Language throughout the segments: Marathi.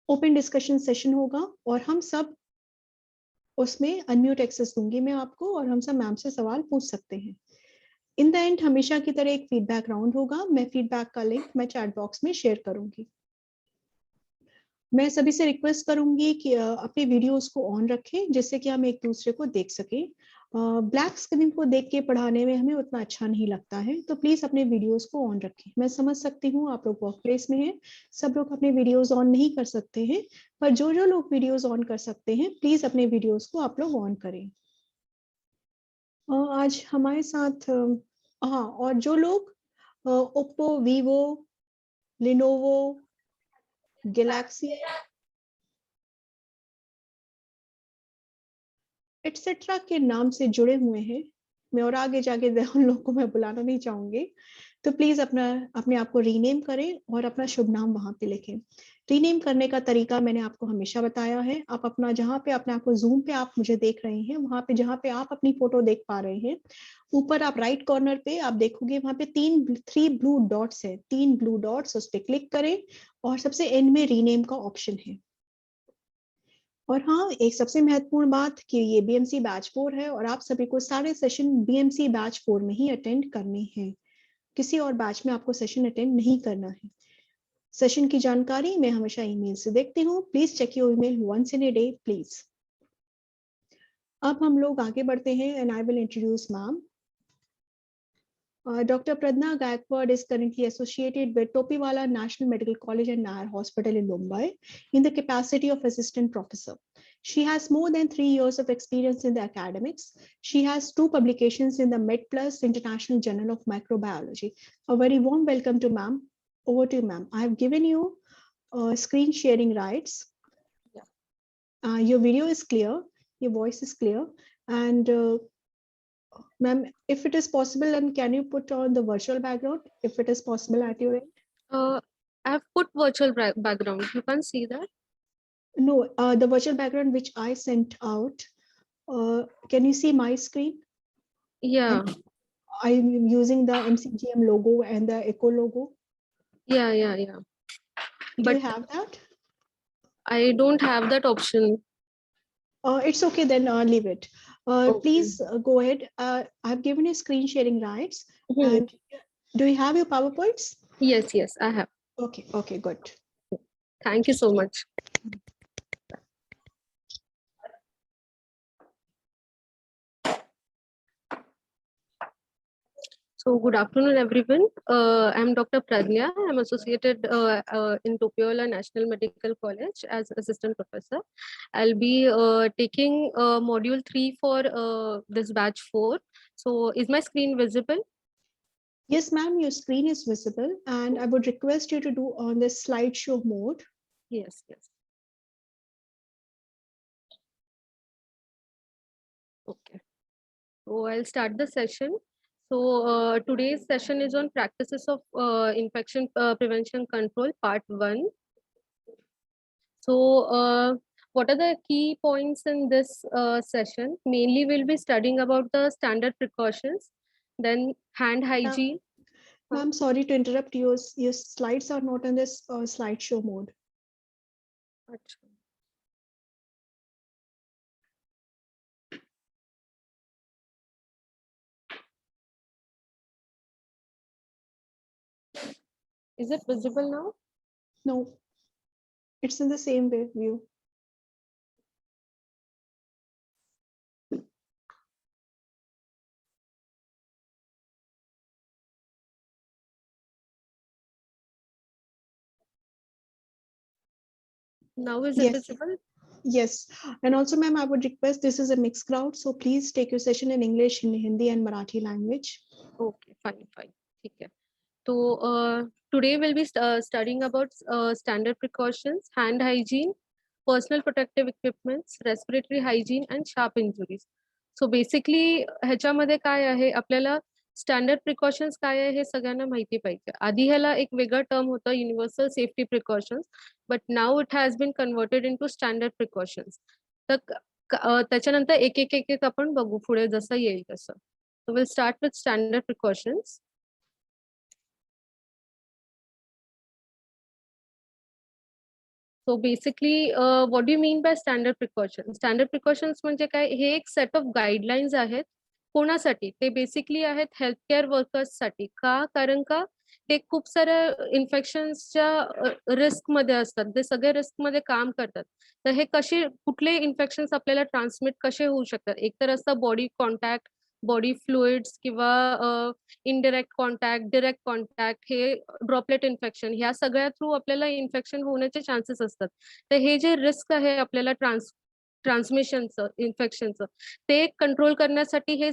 ओपन डिस्कशन सेशन होगा और हम सब उसमें अनम्यूट एक्सेस दूंगी मैं आपको और हम सब मैम से सवाल पूछ सकते हैं। इन द एंड हमेशा की तरह एक फीडबैक राउंड होगा। मैं फीडबैक का लिंक मैं चैट बॉक्स में शेयर करूंगी। मैं सभी से रिक्वेस्ट करूंगी कि अपने वीडियोस को ऑन रखें जिससे कि हम एक दूसरे को देख सकें। ब्लैक स्क्रीन को देख के पढ़ाने में हमें उतना अच्छा नहीं लगता है, तो प्लीज अपने वीडियोस को ऑन रखें। मैं समझ सकती हूँ आप लोग वर्क प्लेस में हैं, सब लोग अपने वीडियोस ऑन नहीं कर सकते हैं, पर जो जो लोग वीडियोस ऑन कर सकते हैं प्लीज अपने वीडियोस को आप लोग ऑन करें। आज हमारे साथ हाँ, और जो लोग Oppo, Vivo, Lenovo, Galaxy etcetera के नाम से जुड़े हुए हैं, मैं और आगे जाके उन लोगों को मैं बुलाना नहीं चाहूंगी, तो प्लीज अपने आप को रीनेम करें और अपना शुभ नाम वहां पे लिखें। रीनेम करने का तरीका मैंने आपको हमेशा बताया है। आप अपना जहाँ पे अपने आपको जूम पे आप मुझे देख रहे हैं, वहां पे जहाँ पे आप अपनी फोटो देख पा रहे हैं, ऊपर आप राइट कॉर्नर पे आप देखोगे वहां पे थ्री ब्लू डॉट्स है, 3 ब्लू डॉट्स, उस पर क्लिक करें और सबसे एंड में रीनेम का ऑप्शन है। और हाँ, एक सबसे महत्वपूर्ण बात कि ये बीएमसी बैच 4 है और आप सभी को सारे सेशन बीएमसी बैच 4 में ही अटेंड करने हैं। किसी और बैच में आपको सेशन अटेंड नहीं करना है। सेशन की जानकारी मैं हमेशा ईमेल से देखती हूँ। Please check your email once in a day please. अब हम लोग आगे बढ़ते हैं and I will introduce ma'am. Dr. Pradna Gaikwad is currently associated with Topiwala National Medical College and Nair Hospital in Mumbai in the capacity of assistant professor. She has more than 3 years of experience in the academics. She has 2 publications in the MedPlus International Journal of Microbiology. A very warm welcome to ma'am. Over to you, ma'am. I have given you screen sharing rights. Your video is clear, your voice is clear, and ma'am, if it is possible, then can you put on the virtual background if it is possible at your end? I have put virtual background. You can see that. No, the virtual background which I sent out. Can you see my screen? Yeah. I'm using the MCGM logo and the Echo logo. Yeah. Do you have that? I don't have that option. It's okay, then leave it. Okay. Please go ahead. I've given you screen sharing rights. And do you have your PowerPoints? Yes, I have. Okay, good. Thank you so much. So good afternoon, everyone. I'm Dr. Pradnya. I'm associated in Topiwala National Medical College as assistant professor. I'll be taking module 3 for this batch 4. So is my screen visible? Yes, ma'am, your screen is visible, and I would request you to do on the slideshow mode. Yes. Okay. So I'll start the session. So today's session is on practices of infection prevention control, part 1. So what are the key points in this session? Mainly we'll be studying about the standard precautions, then hand hygiene. Ma'am, sorry to interrupt you. Your slides are not in this slideshow mode. Achha. Is it visible now? No, it's in the same way view. Now is it visible? Yes, and also, ma'am, I would request, this is a mixed crowd, so please take your session in English, in Hindi, and Marathi language. Okay, fine. Okay. So today we'll be studying about standard precautions, hand hygiene, personal protective equipments, respiratory hygiene, and sharp injuries. So basically ह्याच्यामध्ये काय आहे आपल्याला स्टँडर्ड प्रिकॉशन्स काय आहे हे सगळ्यांना माहिती पाहिजे. आधी ह्याला एक वेगळं टर्म होतं universal safety precautions, but now it has been converted into standard precautions. तर त्याच्यानंतर एक एक आपण बघू पुढे जसं येईल तसं. So we'll start with standard precautions. So basically what do you mean by standard precaution? Standard precautions म्हणजे काय? हे एक सेट ऑफ गाईडलाईन्स आहेत. कोणासाठी? ते बेसिकली आहेत हेल्थ केअर वर्कर्ससाठी. का? कारण का ते खूप साऱ्या इन्फेक्शन्सच्या रिस्कमध्ये असतात. ते सगळे रिस्कमध्ये काम करतात. तर हे कसे कुठले इन्फेक्शन्स आपल्याला ट्रान्समिट कसे होऊ शकतात? एक तर असतं बॉडी कॉन्टॅक्ट, बॉडी फ्लुइड्स किंवा इनडायरेक्ट कॉन्टॅक्ट, डायरेक्ट कॉन्टॅक्ट, हे ड्रॉपलेट इन्फेक्शन, ह्या सगळ्या थ्रू आपल्याला इन्फेक्शन होण्याचे चान्सेस असतात. तर हे जे रिस्क आहे आपल्याला ट्रान्समिशनचं, इन्फेक्शनचं, ते कंट्रोल करण्यासाठी हे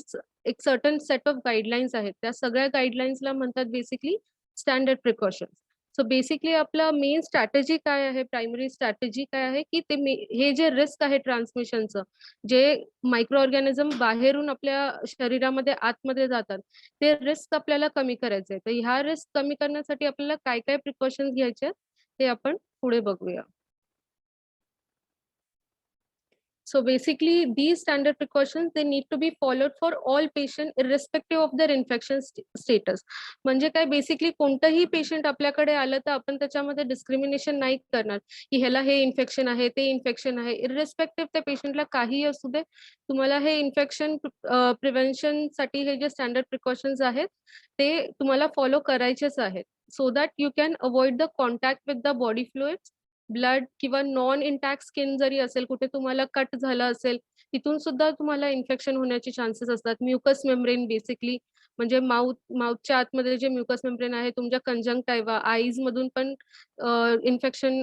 एक सर्टन सेट ऑफ गाईडलाईन्स आहेत. त्या सगळ्या गाईडलाईन्सला म्हणतात basically standard precautions. So basically आपला मेन स्ट्रॅटेजी काय आहे, प्रायमरी स्ट्रॅटेजी काय आहे, की हे जे रिस्क आहे ट्रान्समिशनचं, जे मायक्रो ऑर्गॅनिझम बाहेरून आपल्या शरीरामध्ये आतमध्ये जातात, ते रिस्क आपल्याला कमी करायचे. तर ह्या रिस्क कमी करण्यासाठी आपल्याला काय काय प्रिकॉशन्स घ्यायचे ते आपण पुढे बघूया. So basically, these standard precautions, they need to be followed for all patients irrespective of their infection status. म्हणजे काय, बेसिकली कोणतंही पेशंट आपल्याकडे आलं तर आपण त्याच्यामध्ये डिस्क्रिमिनेशन नाही करणार की ह्याला हे इन्फेक्शन आहे, ते इन्फेक्शन आहे. इरिस्पेक्टिव्ह त्या पेशंटला काही असू दे, तुम्हाला हे इन्फेक्शन प्रिव्हेन्शनसाठी हे जे स्टँडर्ड प्रिकॉशन्स आहेत ते तुम्हाला फॉलो करायचेच आहेत. So that you can avoid the contact with the body fluids, blood किंवा नॉन इंटॅक्ट स्किन जरी असेल, कुठे तुम्हाला कट झालं असेल, तिथून सुद्धा तुम्हाला इन्फेक्शन होण्याचे चान्सेस असतात. म्युकस मेम्ब्रेन बेसिकली म्हणजे माउथच्या आतमध्ये जे म्युकस मेम्ब्रेन आहे, तुमच्या कंजंक्टायवा, आईज मधून पण इन्फेक्शन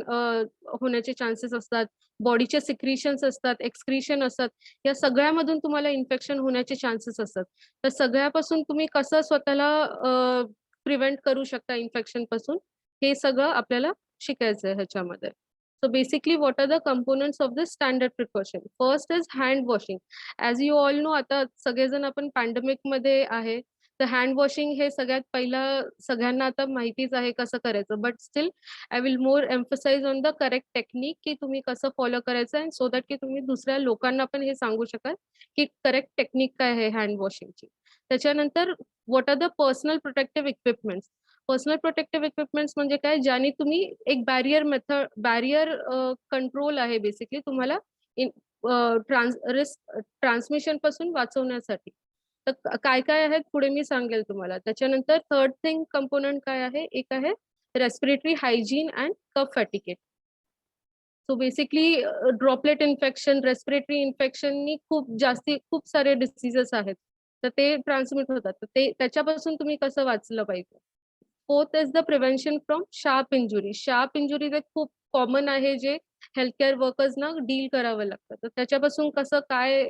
होण्याचे चान्सेस असतात. बॉडीचे सिक्रिशन्स असतात, एक्सक्रिशन असतात, या सगळ्यामधून तुम्हाला इन्फेक्शन होण्याचे चान्सेस असतात. तर सगळ्यापासून तुम्ही कसं स्वतःला प्रिव्हेंट करू शकता इन्फेक्शन पासून, हे सगळं आपल्याला शिकायचं आहे ह्याच्यामध्ये. So basically, what are the components of this standard precaution? First is hand washing. As you all know, आता सगळेजण आपण पॅन्डेमिक मध्ये आहे, तर हँड वॉशिंग हे सगळ्यात पहिलं सगळ्यांना आता माहितीच आहे कसं करायचं. But still I will more emphasise on the correct technique, की तुम्ही कसं फॉलो करायचं, अँड सो दॅट की तुम्ही दुसऱ्या लोकांना पण हे सांगू शकाल की करेक्ट टेक्निक काय आहे हँड वॉशिंगची. त्याच्यानंतर what are the personal protective equipments? Personal protective equipments म्हणजे काय, ज्याने तुम्ही एक बॅरियर कंट्रोल आहे बेसिकली तुम्हाला ट्रान्समिशन पासून वाचवण्यासाठी. तर काय काय आहेत पुढे मी सांगेल तुम्हाला. त्याच्यानंतर थर्ड थिंग कंपोनंट काय आहे, एक आहे respiratory hygiene and cough etiquette. So basically droplet infection, respiratory इन्फेक्शननी खूप सारे डिसीजेस आहेत, तर ते ट्रान्समिट होतात. तर ते त्याच्यापासून तुम्ही कसं वाचलं पाहिजे. Fourth is the prevention from sharp injury. Sharp injuries एक खूप कॉमन आहे, जे हेल्थ केअर वर्कर्सना डील करावं लागतं. तर त्याच्यापासून कसं काय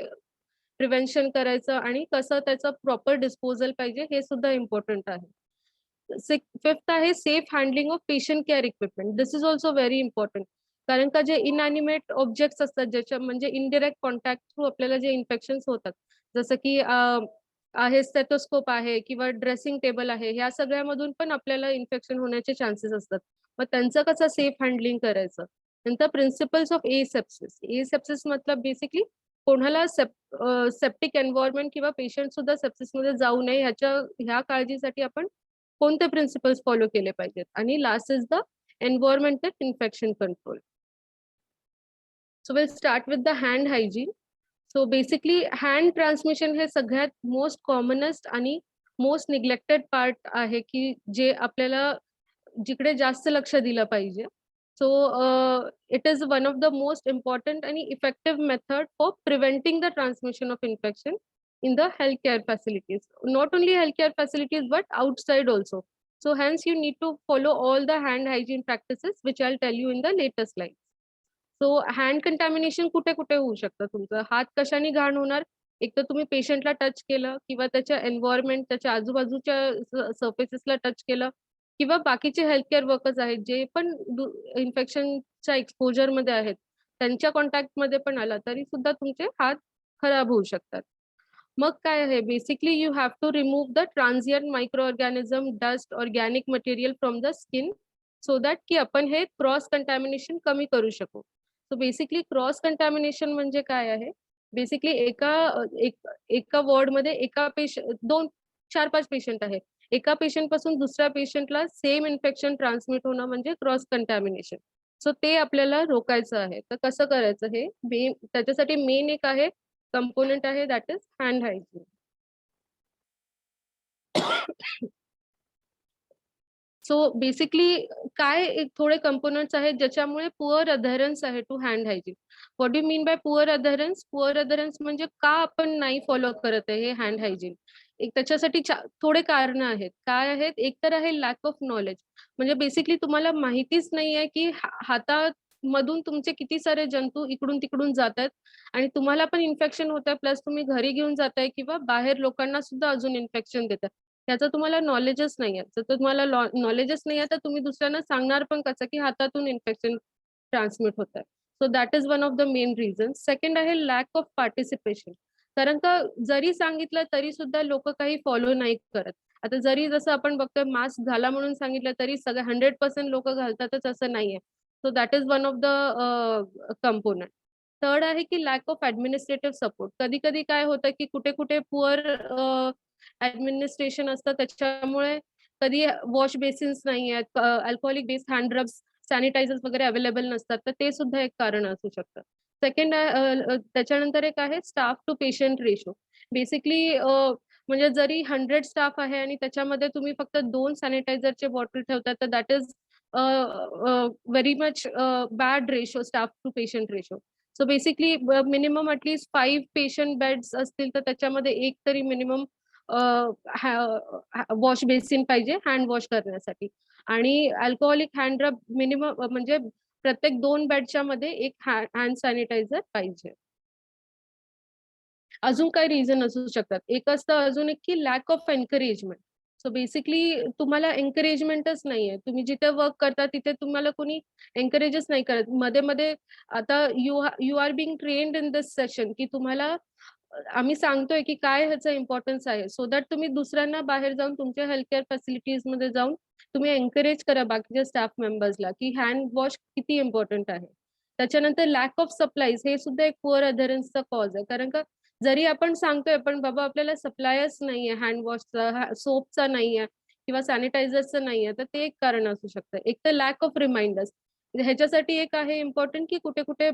प्रिव्हेन्शन करायचं आणि कसं त्याचं प्रॉपर डिस्पोजल पाहिजे, हे सुद्धा इम्पॉर्टंट आहे. फिफ्थ आहे safe handling of patient care equipment. This is also very important. कारण का जे इनॅनिमेट ऑब्जेक्ट्स असतात, ज्याच्या म्हणजे इनडिरेक्ट कॉन्टॅक्ट थ्रू आपल्याला जे इन्फेक्शन्स होतात, जसं की आहे स्टेथोस्कोप आहे किंवा ड्रेसिंग टेबल आहे, ह्या सगळ्यामधून पण आपल्याला इन्फेक्शन होण्याचे चान्सेस असतात. मग त्यांचं कसं सेफ हँडलिंग करायचं. नंतर प्रिन्सिपल्स ऑफ एसेप्सिस. एसेप्सिस मतलब बेसिकली कोणाला सेप्टिक एन्व्हायरमेंट किंवा पेशंट सुद्धा सेप्सिस मध्ये जाऊ नये, ह्या काळजीसाठी आपण कोणते प्रिन्सिपल्स फॉलो केले पाहिजेत. आणि last is the environmental infection control. So will start with the hand hygiene. So basically hand transmission हे सगळ्यात मोस्ट कॉमनेस्ट आणि मोस्ट निग्लेक्टेड पार्ट आहे, की जे आपल्याला जिकडे जास्त लक्ष दिलं पाहिजे. So it is one of the most important आणि effective method for preventing the transmission of infection in the healthcare facilities. Not only healthcare facilities, but outside also. So hence you need to follow all the hand hygiene practices, which I'll tell you in the later slides. So hand contamination कुठे कुठे होऊ शकतं तुमचं. हात कशाने घाण होणार, एक तर तुम्ही पेशंटला टच केलं किंवा त्याच्या एन्व्हायरमेंट, त्याच्या आजूबाजूच्या सर्फेसेसला टच केलं, किंवा बाकीचे हेल्थ केअर वर्कर्स आहेत जे पण इन्फेक्शनच्या एक्सपोजर मध्ये आहेत, त्यांच्या कॉन्टॅक्ट मध्ये पण आला तरी सुद्धा तुमचे हात खराब होऊ शकतात. मग काय आहे, basically you have to remove the transient micro organism, dust, organic material from the skin, so that की आपण हे क्रॉस कंटॅमिनेशन कमी करू शकू. सो बेसिकली क्रॉस कंटॅमिनेशन म्हणजे काय आहे, बेसिकली एका वॉर्डमध्ये एका पेशंट 4-5 पेशंट आहे, एका पेशंट पासून दुसऱ्या पेशंटला सेम इन्फेक्शन ट्रान्समिट होणं म्हणजे क्रॉस कंटॅमिनेशन. सो ते आपल्याला रोखायचं आहे. तर कसं करायचं हे त्याच्यासाठी मेन एक आहे कंपोनेंट आहे, that is hand hygiene. So basically काय एक थोडे कंपोनेंट्स आहेत ज्याच्यामुळे पुअर अधरन्स आहे to hand hygiene. What do mean by poor adherence? Poor adherence म्हणजे का आपण नाही फॉलो करत आहे हे हँड हायजीन. एक त्याच्यासाठी थोडे कारण आहेत. काय आहेत? एक तर आहे लॅक ऑफ नॉलेज. म्हणजे बेसिकली तुम्हाला माहितीच नाही आहे की हातात मधून तुमचे किती सारे जंतू इकडून तिकडून जातात आणि तुम्हाला पण इन्फेक्शन होत आहे, प्लस तुम्ही घरी घेऊन जाताय किंवा बाहेर लोकांना सुद्धा अजून इन्फेक्शन देतात. त्याचं तुम्हाला नॉलेजच नाही आहे. जर तुम्हाला नॉलेजच नाही आहे तर तुम्ही दुसऱ्यांना सांगणार पण कसं की हातातून इन्फेक्शन ट्रान्समिट होत आहे. So that is one of the main reason. Second आहे लॅक ऑफ पार्टिसिपेशन. कारण का जरी सांगितलं तरी सुद्धा लोक काही फॉलो नाही करत. आता जरी जसं आपण बघतोय मास्क घाला म्हणून सांगितलं तरी सगळे 100% लोक घालतातच असं नाहीये. So that is one of the component. Third आहे की लॅक ऑफ ऍडमिनिस्ट्रेटिव्ह सपोर्ट. कधी कधी काय होतं की कुठे कुठे पुअर ऍडमिनिस्ट्रेशन असतं, त्याच्यामुळे कधी वॉश बेसिन्स नाही आहेत, alcoholic based hand rubs, sanitisers वगैरे अवेलेबल नसतात, तर ते सुद्धा एक कारण असू शकतं. सेकंड त्याच्यानंतर एक आहे staff to patient ratio. Basically म्हणजे जरी 100 स्टाफ आहे आणि त्याच्यामध्ये तुम्ही फक्त 2 सॅनिटायझरचे बॉटल ठेवतात, तर that is very much bad ratio, staff to patient ratio. So basically minimum at least 5 patient beds असतील तर त्याच्यामध्ये एक तरी मिनिमम वॉश बेसिन पाहिजे हँड वॉश करण्यासाठी. आणि अल्कोहोलिक हँड रब मिनिमम म्हणजे प्रत्येक 2 बेडच्या मध्ये एक हँड सॅनिटायझर पाहिजे. अजून काही रिझन असू शकतात. एक असतं अजून एक की lack of encouragement. So basically तुम्हाला एन्करेजमेंटच नाहीये. तुम्ही जिथे वर्क करता तिथे तुम्हाला कोणी एन्करेजच नाही करत. मध्ये-मध्ये आता you are being trained in this session की तुम्हाला आम्ही सांगतोय की काय ह्याचं इम्पॉर्टन्स आहे. सो दॅट तुम्ही दुसऱ्यांना बाहेर जाऊन तुमच्या हेल्थ केअर फॅसिलिटीजमध्ये जाऊन तुम्ही एन्करेज करा बाकीच्या स्टाफ मेंबर्सला की हँड वॉश किती इम्पॉर्टंट आहे. त्याच्यानंतर लॅक ऑफ सप्लाईज हे सुद्धा एक पुअर अधरन्सचा कॉज आहे. कारण का जरी आपण सांगतोय पण बाबा आपल्याला सप्लायच नाहीये हँड वॉशचा, सोपचा नाहीये किंवा सॅनिटायझरचं नाहीये, तर ते एक कारण असू शकतं. एक तर लॅक ऑफ रिमाइंडर्स. ह्याच्यासाठी एक आहे इम्पॉर्टंट की कुठे कुठे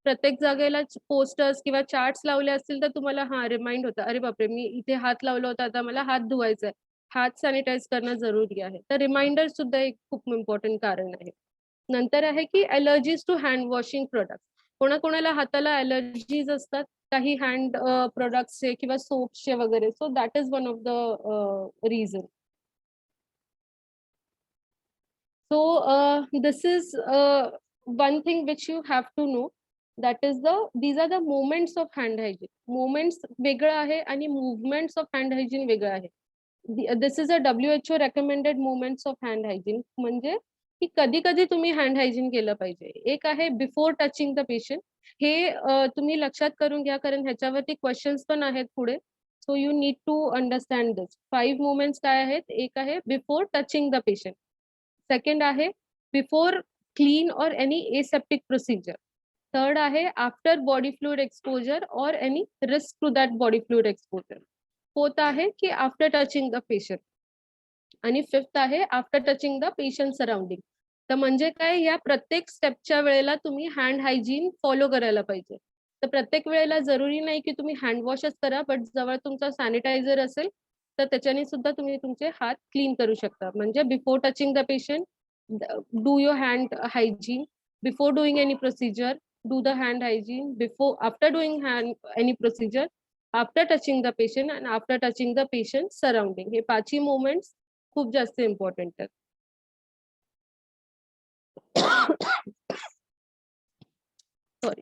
प्रत्येक जागेला पोस्टर्स किंवा चार्ट्स लावले असतील तर तुम्हाला रिमाइंड होतं, अरे बापरे मी इथे हात लावला होता, आता मला हात धुवायचा आहे, हात सॅनिटाईज करणं जरुरी आहे. तर रिमाइंडर सुद्धा एक खूप इम्पॉर्टंट कारण आहे. नंतर आहे की allergies to hand washing product. कोणाकोणाला हाताला अलर्जीज असतात काही हँड प्रोडक्ट्सचे किंवा सोप्सचे वगैरे. So that is one of the reason. So this is one thing which you have to know. That is these are the moments of hand hygiene. Moments वेगळं आहे आणि movements of hand hygiene वेगळं आहे. This is a WHO recommended moments of hand hygiene. म्हणजे की कधी कधी तुम्ही हँड हायजीन केलं पाहिजे. एक आहे बिफोर टचिंग द पेशंट. हे तुम्ही लक्षात करून घ्या कारण ह्याच्यावरती क्वेश्चन्स पण आहेत पुढे. So you need to understand this. 5 moments काय आहेत? एक आहे before touching the patient. Second आहे before clean or any aseptic procedure. Third आहे after body fluid exposure or any risk to that body fluid exposure. Fourth आहे की आफ्टर टचिंग द पेशंट. आणि फिफ्थ आहे after touching the patient surrounding. तर म्हणजे काय, या प्रत्येक स्टेपच्या वेळेला तुम्ही हँड हायजीन फॉलो करायला पाहिजे. तर प्रत्येक वेळेला जरुरी नाही की तुम्ही हँड वॉशच करा, बट जवळ तुमचा सॅनिटायझर असेल तर त्याच्याने सुद्धा तुम्ही तुमचे हात क्लीन करू शकता. म्हणजे before touching the patient do your hand hygiene. Before doing any procedure do the hand hygiene. Before after doing any procedure, after touching the patient and after touching the patient surrounding. हे 5ही मोमेंट्स खूप जास्त इम्पॉर्टंट आहेत. सॉरी.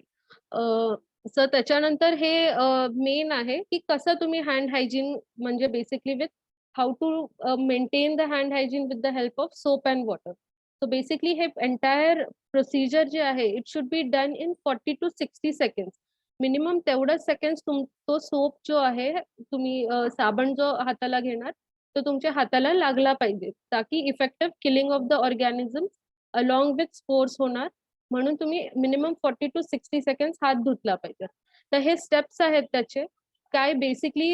सर त्याच्यानंतर हे मेन आहे की कसं तुम्ही हँड हायजीन म्हणजे basically with how to maintain the hand hygiene with the help of soap and water. So basically हे एंटायर प्रोसिजर जे आहे it should be done in 40 to 60 seconds. Minimum तेवढंच सेकंड्स तो सोप जो आहे तुम्ही साबण जो हाताला घेणार तो तुमच्या हाताला लागला पाहिजे, ताकी effective killing of the organism along with spores होणार. म्हणून तुम्ही मिनिमम 40 to 60 सेकंड्स हात धुतला पाहिजे. तर हे स्टेप्स आहेत त्याचे. काय basically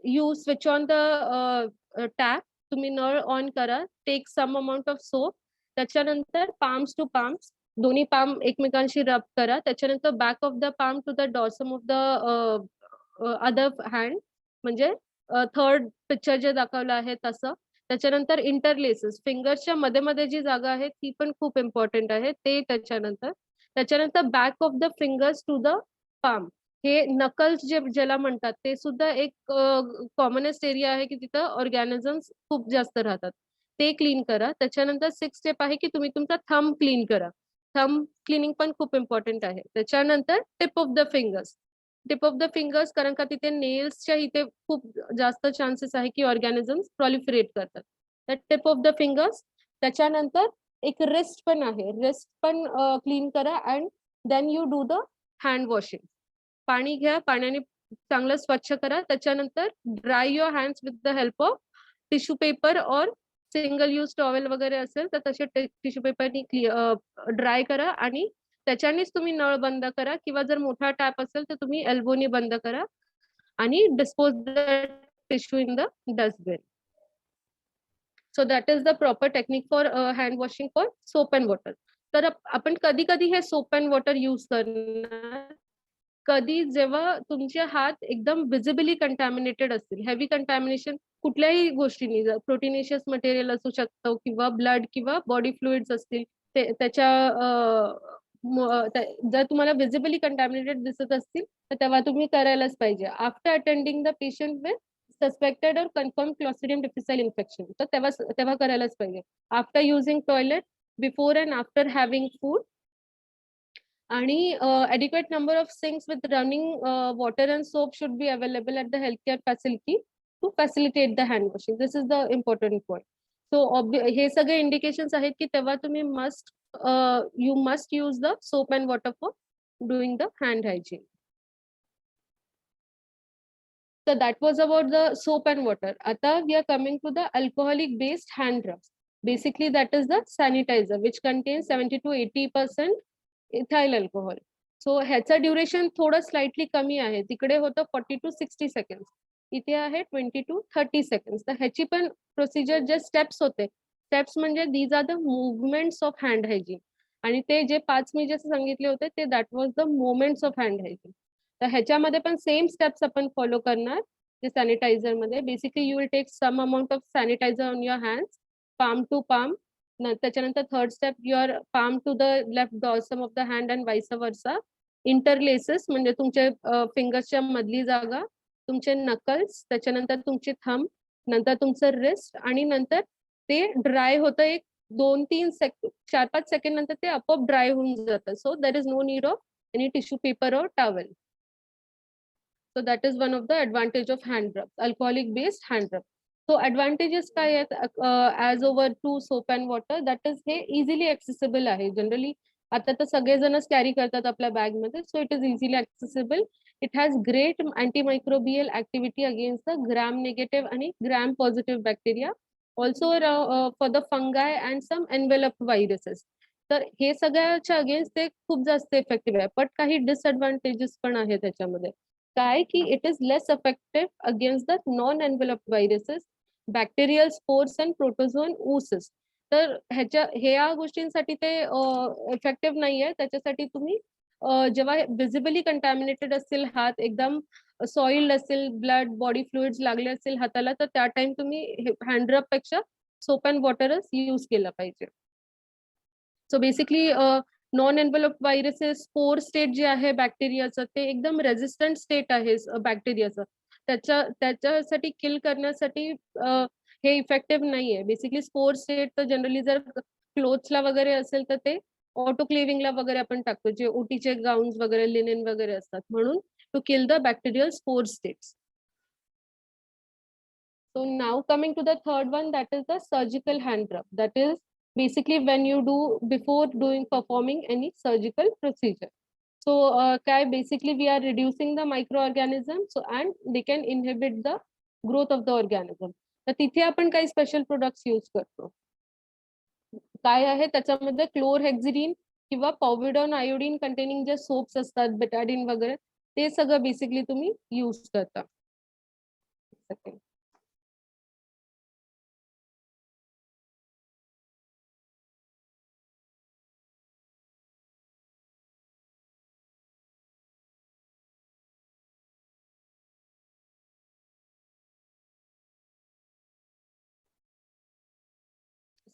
you switch on the tap. तुम्ही नळ ऑन करा. Take some amount of soap. त्याच्यानंतर पाम्स टू पाम्स, दोन्ही पाम एकमेकांशी रब करा. त्याच्यानंतर back of the palm to the dorsum of the other hand, म्हणजे थर्ड पिक्चर जे दाखवलं आहे तसं. त्याच्यानंतर इंटरलेसेस, फिंगर्सच्या मध्ये मध्ये जी जागा आहे ती पण खूप इम्पॉर्टंट आहे ते. त्याच्यानंतर back of the fingers to the palm, हे नकल्स जे ज्याला म्हणतात ते सुद्धा एक कॉमनेस्ट एरिया आहे की तिथं ऑर्गॅनिझम्स खूप जास्त राहतात, ते क्लीन करा. त्याच्यानंतर 6 स्टेप आहे की तुम्ही तुमचा थंब क्लीन करा. थंब क्लिनिंग पण खूप इम्पॉर्टंट आहे. त्याच्यानंतर टिप ऑफ द फिंगर्स, कारण का तिथे नेल्सच्या इथे खूप जास्त चान्सेस आहे की ऑर्गॅनिझम्स प्रॉलिफरेट करतात. तर टिप ऑफ द फिंगर्स. त्याच्यानंतर एक रिस्ट पण आहे, रिस्ट पण क्लीन करा. And then you do the hand washing. पाणी घ्या, पाण्याने चांगलं स्वच्छ करा. त्याच्यानंतर dry your hands with the help of tissue paper or single use towel वगैरे असेल तर तसे टिश्यू पेपरनी ड्राय करा आणि त्याच्यानेच तुम्ही नळ बंद करा, किंवा जर मोठा टॅप असेल तर तुम्ही एल्बोनी बंद करा आणि dispose the tissue in the dustbin. So that is the proper technique for hand washing for soap and water. तर आपण कधी कधी हे सोप अँड वॉटर यूज करणार कधी, जेव्हा तुमचे हात एकदम विजिबली कंटॅमिनेटेड असतील. हेवी कंटॅमिनेशन कुठल्याही गोष्टींनी, प्रोटीनेशियस मटेरियल असू शकतं किंवा ब्लड किंवा बॉडी फ्लुइड्स असतील, त्याच्या जर तुम्हाला विजिबली कंटॅमिनेटेड दिसत असतील तर तेव्हा तुम्ही करायलाच पाहिजे. After attending the patient with suspected और कन्फर्म क्लॉस्ट्रिडियम डिफिसाइल इन्फेक्शन, तर तेव्हा करायलाच पाहिजे. After using toilet, before and after having food, आणि adequate number of sinks with running water and soap should be available at the healthcare facility to facilitate the hand washing. This is the important point. So हे सगळे indications आहेत की तेव्हा तुम्ही you must use the soap and water for doing the hand hygiene. So that was about the soap and water. आता we are coming to the alcoholic based hand rubs. Basically that is the sanitizer which contains 70 to 80% ethyl alcohol. So ह्याचं ड्युरेशन थोडं स्लाइटली कमी आहे. तिकडे होतं 40 to 60 सेकंड, इथे आहे 20 to 30 सेकंड. तर ह्याची पण प्रोसिजर जे स्टेप्स होते, स्टेप्स म्हणजे these are the movements of hand hygiene, आणि ते जे 5 मी जे सांगितले होते ते that was the moments of hand hygiene. तर ह्याच्यामध्ये पण सेम स्टेप्स आपण फॉलो करणार जे सॅनिटायझर मध्ये. Basically you will take some amount of sanitizer on your hands, palm to palm. त्याच्यानंतर third step, your palm to the left dorsum of the hand and vice versa. Interlaces म्हणजे तुमचे फिंगर्सच्या मधली जागा, तुमचे नकल्स, त्याच्यानंतर तुमचे थंब, नंतर तुमचं रिस्ट, आणि नंतर ते ड्राय होतं एक 2-3 सेकंड, 4-5 सेकंड नंतर ते आपोआप ड्राय होऊन जातं. So there is no need of any tissue paper or towel. So that is one of the advantage of hand rub, alcoholic based hand rub. So advantages काय आहेत as over to soap and water, that is हे easily accessible आहे. जनरली आता तर सगळेजणच कॅरी करतात आपल्या बॅग मध्ये. So it is easily accessible. It has great antimicrobial activity against the gram negative आणि gram positive bacteria, also for the fungi and some enveloped viruses. तर हे सगळ्याच्या अगेन्स्ट ते खूप जास्त इफेक्टिव्ह आहे. बट काही डिसएडव्हान्टेजेस पण आहे त्याच्यामध्ये. काय की it is less effective against the non enveloped viruses, bacterial spores and protozoan ऊसेस. तर ह्या गोष्टींसाठी ते इफेक्टिव्ह नाहीये. त्याच्यासाठी तुम्ही जेव्हा विजिबली कंटॅमिनेटेड असतील हात, एकदम सॉइल्ड असेल, ब्लड बॉडी फ्लुइड्स लागले असतील हाताला, तर त्या टाइम तुम्ही हँड रब पेक्षा सोप अँड वॉटरच यूज केला पाहिजे. So basically non envelope viruses, spore state जे आहे बॅक्टेरियाचं ते एकदम रेझिस्टंट स्टेट आहे बॅक्टेरियाचं. त्याच्यासाठी किल करण्यासाठी हे इफेक्टिव्ह नाहीये. बेसिकली स्पोर स्टेट तर जनरली जर क्लोथ्सला वगैरे असेल तर ते ऑटोक्लेविंगला वगैरे आपण टाकतो, जे ओटीचे गाउन्स वगैरे लिनेन वगैरे असतात, म्हणून to kill the bacterial spore states. So now coming to the third one, that is the surgical hand rub. That is basically when you do before performing any surgical procedure. So basically we are reducing the microorganisms, so and they can inhibit the growth of the organism. तर तिथे आपण काही स्पेशल प्रोडक्ट्स यूज करतो. काय आहे त्याच्यामध्ये क्लोरहेक्झिडिन किंवा पॉव्हिडॉन आयोडीन कंटेनिंग जे सोप्स असतात, बेटाडिन वगैरे, ते सगळं बेसिकली तुम्ही यूज करता.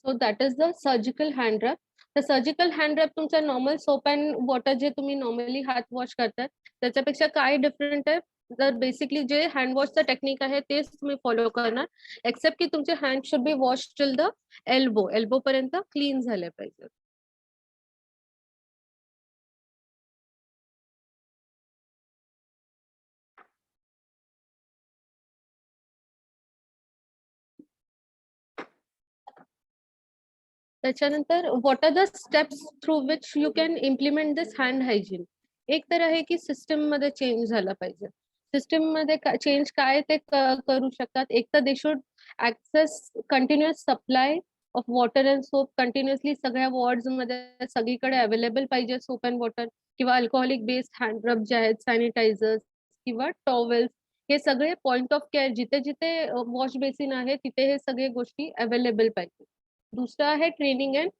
So that is the surgical hand rub. तर सर्जिकल हँड रॅप तुमच्या नॉर्मल सोप अँड वॉटर जे तुम्ही नॉर्मली हात वॉश करतात त्याच्यापेक्षा काय डिफरंट आहे, तर बेसिकली जे हँड वॉशचं टेक्निक आहे तेच तुम्ही फॉलो करणार, एक्सेप्ट की तुमचे hand should be wash till the elbow पर्यंत क्लीन झाले पाहिजे. त्याच्यानंतर what are the steps through which you can implement this hand hygiene. एक तर आहे की सिस्टम मध्ये चेंज झाला पाहिजे. सिस्टम मध्ये चेंज काय ते करू शकतात. एक तर they should access continuous supply of water and soap continuously सगळ्या वॉर्ड्स मध्ये सगळीकडे अवेलेबल पाहिजे सोप अँड वॉटर किंवा अल्कोहोलिक बेस्ड हँड रब जे आहेत, सॅनिटायझर्स किंवा टॉवेल्स, हे सगळे पॉइंट ऑफ केअर जिथे जिथे वॉश बेसिन आहे तिथे हे सगळे गोष्टी अवेलेबल पाहिजे. दूसरा है training and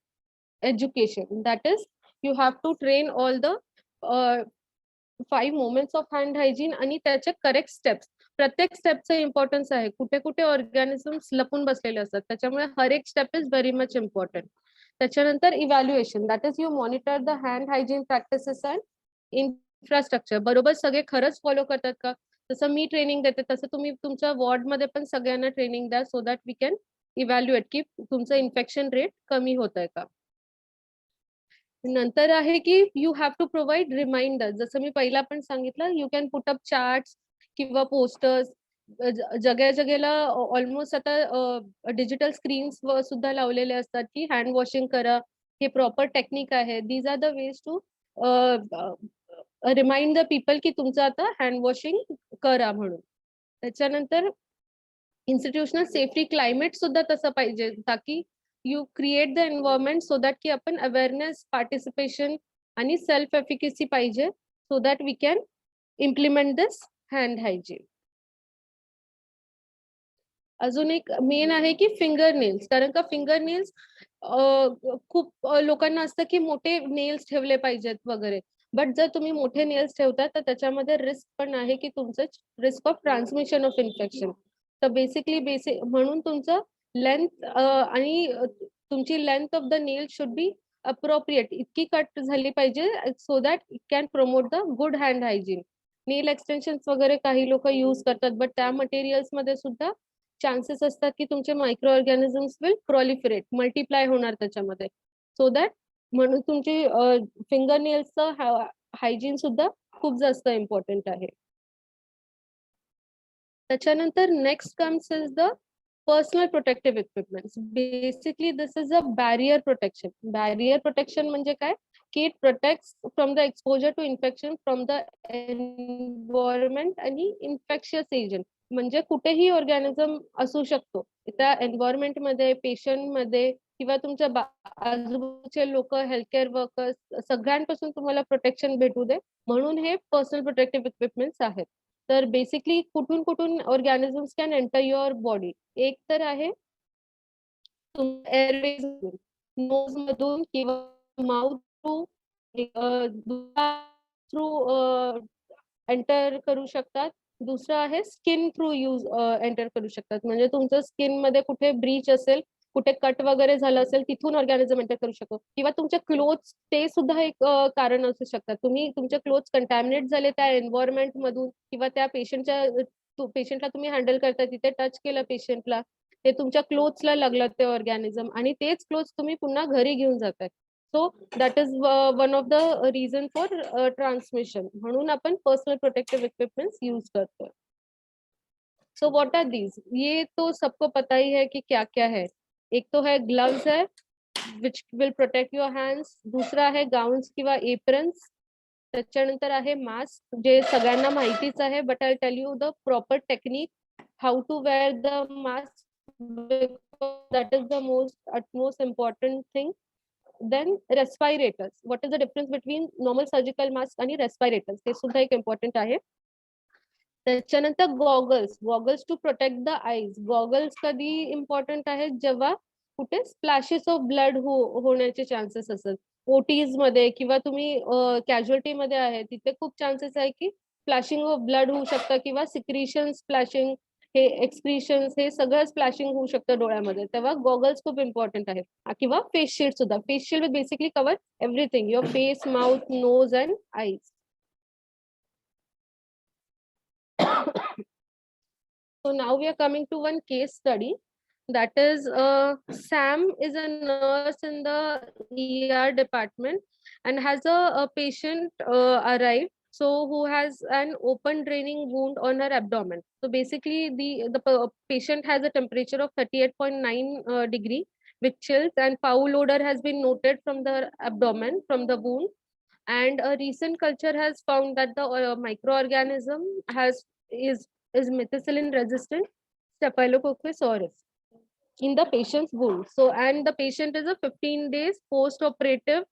education. That is you have to train all the 5 moments of hand hygiene आणि त्याचे करेक्ट स्टेप्स. प्रत्येक स्टेपचं इम्पॉर्टन्स आहे. कुठे कुठे ऑर्गॅनिझम्स लपून बसलेले असतात, त्याच्यामुळे हर एक step is very much important. त्याच्यानंतर evaluation, that is you monitor the hand hygiene practices and infrastructure. बरोबर सगळे खरंच फॉलो करतात का? जसं मी ट्रेनिंग देते तसं तुम्ही तुमच्या वॉर्डमध्ये पण सगळ्यांना ट्रेनिंग द्या, so that we can evaluate की तुमचं इन्फेक्शन रेट कमी होत आहे का. नंतर आहे की you have to provide reminder. जसं मी पहिला पण सांगितलं, you can put up charts किंवा पोस्टर्स. जग्या जगेला ऑलमोस्ट आता डिजिटल स्क्रीन्स सुद्धा लावलेले असतात की हँड वॉशिंग करा, हे प्रॉपर टेक्निक आहे. These are the ways to remind the people की तुमचं आता हँड वॉशिंग करा म्हणून. त्याच्यानंतर इन्स्टिट्यूशनल सेफ्टी क्लायमेट सुद्धा तसं पाहिजे, ताकी you create the environment so that की आपण अवेअरनेस, पार्टिसिपेशन आणि सेल्फ एफिकसी पाहिजे, so that we can implement this hand hygiene. अजून एक मेन आहे की फिंगर नेल्स. कारण का फिंगर नेल्स खूप लोकांना असतं की मोठे नेल्स ठेवले पाहिजेत वगैरे, बट जर तुम्ही मोठे नेल्स ठेवता तर त्याच्यामध्ये रिस्क पण आहे की तुमचं risk of transmission of infection. तर बेसिकली म्हणून तुमचं लेंथ आणि तुमची length of the nail should be appropriate, इतकी कट झाली पाहिजे so that it can promote the good hand hygiene. Nail extensions वगैरे काही लोक यूज करतात, बट त्या मटेरियल्स मध्ये सुद्धा चान्सेस असतात की तुमचे micro organisms will proliferate, multiply होणार त्याच्यामध्ये. सो दॅट म्हणून तुमची फिंगर नेल्सचं हायजीन सुद्धा खूप जास्त इम्पॉर्टंट आहे. त्याच्यानंतर next comes is the personal protective equipments. Basically this is a barrier protection. Barrier protection म्हणजे काय की it protects from the exposure to infection from the environment आणि इन्फेक्शियस एजंट. म्हणजे कुठेही ऑर्गॅनिझम असू शकतो त्या एन्व्हायरमेंट मध्ये, पेशंट मध्ये किंवा तुमच्या आजूबाजूचे लोक, हेल्थकेअर वर्कर्स, सगळ्यांपासून तुम्हाला प्रोटेक्शन भेटू दे म्हणून हे पर्सनल प्रोटेक्टिव्ह इक्विपमेंट्स आहेत. तर बेसिकली कुठून कुठून organisms can enter your body. एक तर आहे एअरवेज, नोज मधून किंवा माउथ थ्रू थ्रू एंटर करू शकतात. दुसरं आहे स्किन थ्रू एंटर करू शकतात. म्हणजे तुमचं स्किन मध्ये कुठे ब्रीच असेल, कुठे कट वगैरे झालं असेल, तिथून ऑर्गॅनिझम एंटर करू शकतो. किंवा तुमचे क्लोथ्स, ते सुद्धा एक कारण असू शकतात. तुम्ही तुमचे क्लोथ्स कंटॅमिनेट झाले त्या एन्व्हायरमेंट मधून किंवा त्या पेशंटला तुम्ही हँडल करता तिथे टच केलं पेशंटला, ते तुमच्या क्लोथ्सला लागलं ते ऑर्गॅनिझम आणि तेच क्लोथ्स तुम्ही पुन्हा घरी घेऊन जाताय. So that is one of the reason for transmission. म्हणून आपण पर्सनल प्रोटेक्टिव इक्विपमेंट्स यूज करतो. So what are these? ये तो सबको पता ही है कि क्या क्या है. एक तो है ग्लव्स है which will protect your hands. दुसरा आहे गाउन्स किंवा एप्रन्स. त्याच्यानंतर आहे मास्क, जे सगळ्यांना माहितीच आहे, but I tell you the proper technique how to wear the mask, that is the utmost important thing. Then respirators. What is the difference between normal surgical mask आणि respirators? ते सुद्धा एक इम्पॉर्टंट आहे. त्याच्यानंतर goggles to protect the eyes. Goggles कधी इम्पॉर्टंट आहेत? जेव्हा कुठे स्प्लॅशेस ऑफ ब्लड होण्याचे चान्सेस असतात. ओटीज मध्ये किंवा तुम्ही कॅज्युअल्टी मध्ये आहे तिथे खूप चान्सेस आहे की स्प्लॅशिंग ऑफ ब्लड होऊ शकतं किंवा सिक्रिशन स्प्लॅशिंग हे एक्सप्रेशन्स हे सगळं स्प्लॅशिंग होऊ शकतं डोळ्यामध्ये, तेव्हा गॉगल्स खूप इम्पॉर्टंट आहेत. किंवा फेस शील्ड सुद्धा. Face shield basically cover everything, your face, mouth, nose and eyes. So now we are coming to one case study. That is, Sam is a nurse in the ER department and has a patient arrived. So who has an open draining wound on her abdomen. So basically, the patient has a temperature of 38.9 degree with chills, and foul odor has been noted from the abdomen from the wound. And a recent culture has found that the microorganism is methicillin resistant Staphylococcus aureus in the patient's wound. So, and the patient is a 15 days post-operative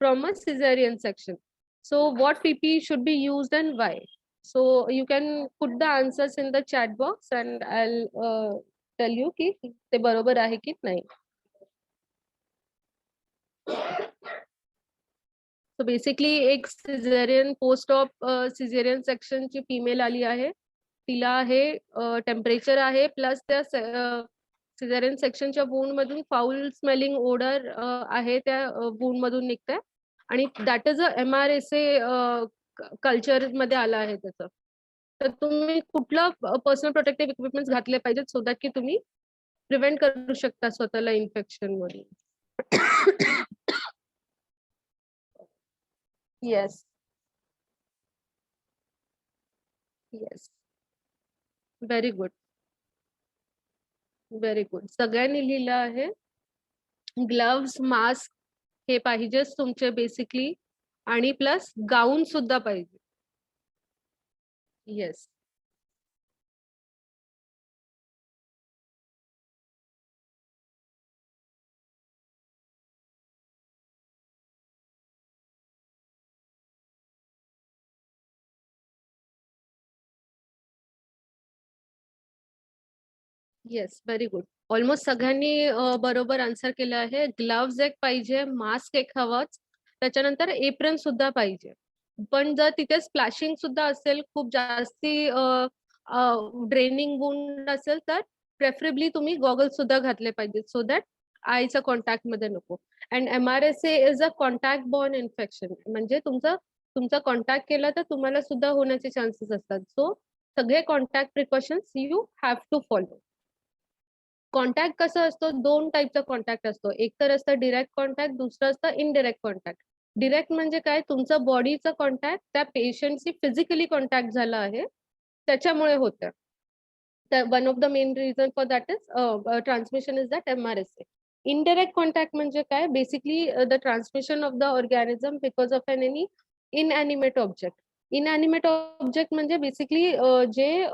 from a cesarean section. So what PPE should be used and why? So you can put the answers in the chat box and I'll tell you ki te barobar ahe ki nahi. So basically एक cesarean post-op cesarean section ची female आली आहे. तिला आहे टेम्परेचर आहे प्लस त्या सिझेरियन सेक्शनच्या वूंड मधून फाऊल स्मेलिंग ओडर आहे त्या वूंड मधून निघतंय आणि that is a MRSA culture मध्ये आला आहे त्याचं. तर तुम्ही कुठला पर्सनल प्रोटेक्टिव्ह इक्विपमेंट्स घातले पाहिजेत सो दॅट की तुम्ही प्रिव्हेंट करू शकता स्वतःला इन्फेक्शन मधून. Yes yes very good very good. सगळ्यांनी लिहिलं आहे. ग्लव्स, मास्क हे पाहिजेच तुमचे बेसिकली आणि प्लस गाऊन सुद्धा पाहिजे. Yes yes very good. Almost सगळ्यांनी बरोबर आन्सर केलं आहे. ग्लव्स एक पाहिजे, मास्क एक हवंच, त्याच्यानंतर एप्रन सुद्धा पाहिजे. पण जर तिथे स्प्लॅशिंग सुद्धा असेल, खूप जास्ती ड्रेनिंग वुंड असेल तर प्रेफरेबली तुम्ही गॉगल्स सुद्धा घातले पाहिजेत सो दॅट आईच्या कॉन्टॅक्ट मध्ये नको. And MRSA is a contact born infection, म्हणजे तुमचा कॉन्टॅक्ट केला तर तुम्हाला सुद्धा होण्याचे चान्सेस असतात. सो सगळे contact precautions you have to follow. Contact कसं असतो, दोन टाईपचा कॉन्टॅक्ट असतो. एक तर असतं डिरेक्ट कॉन्टॅक्ट, दुसरं असतं इनडिरेक्ट कॉन्टॅक्ट. डिरेक्ट म्हणजे काय, तुमचं बॉडीचा कॉन्टॅक्ट त्या पेशंटशी फिजिकली कॉन्टॅक्ट झाला आहे त्याच्यामुळे होतं. One of the main reason for that is transmission is that MRSA. Indirect contact म्हणजे काय, basically the transmission of the organism because of any inanimate object. Inanimate object म्हणजे बेसिकली जे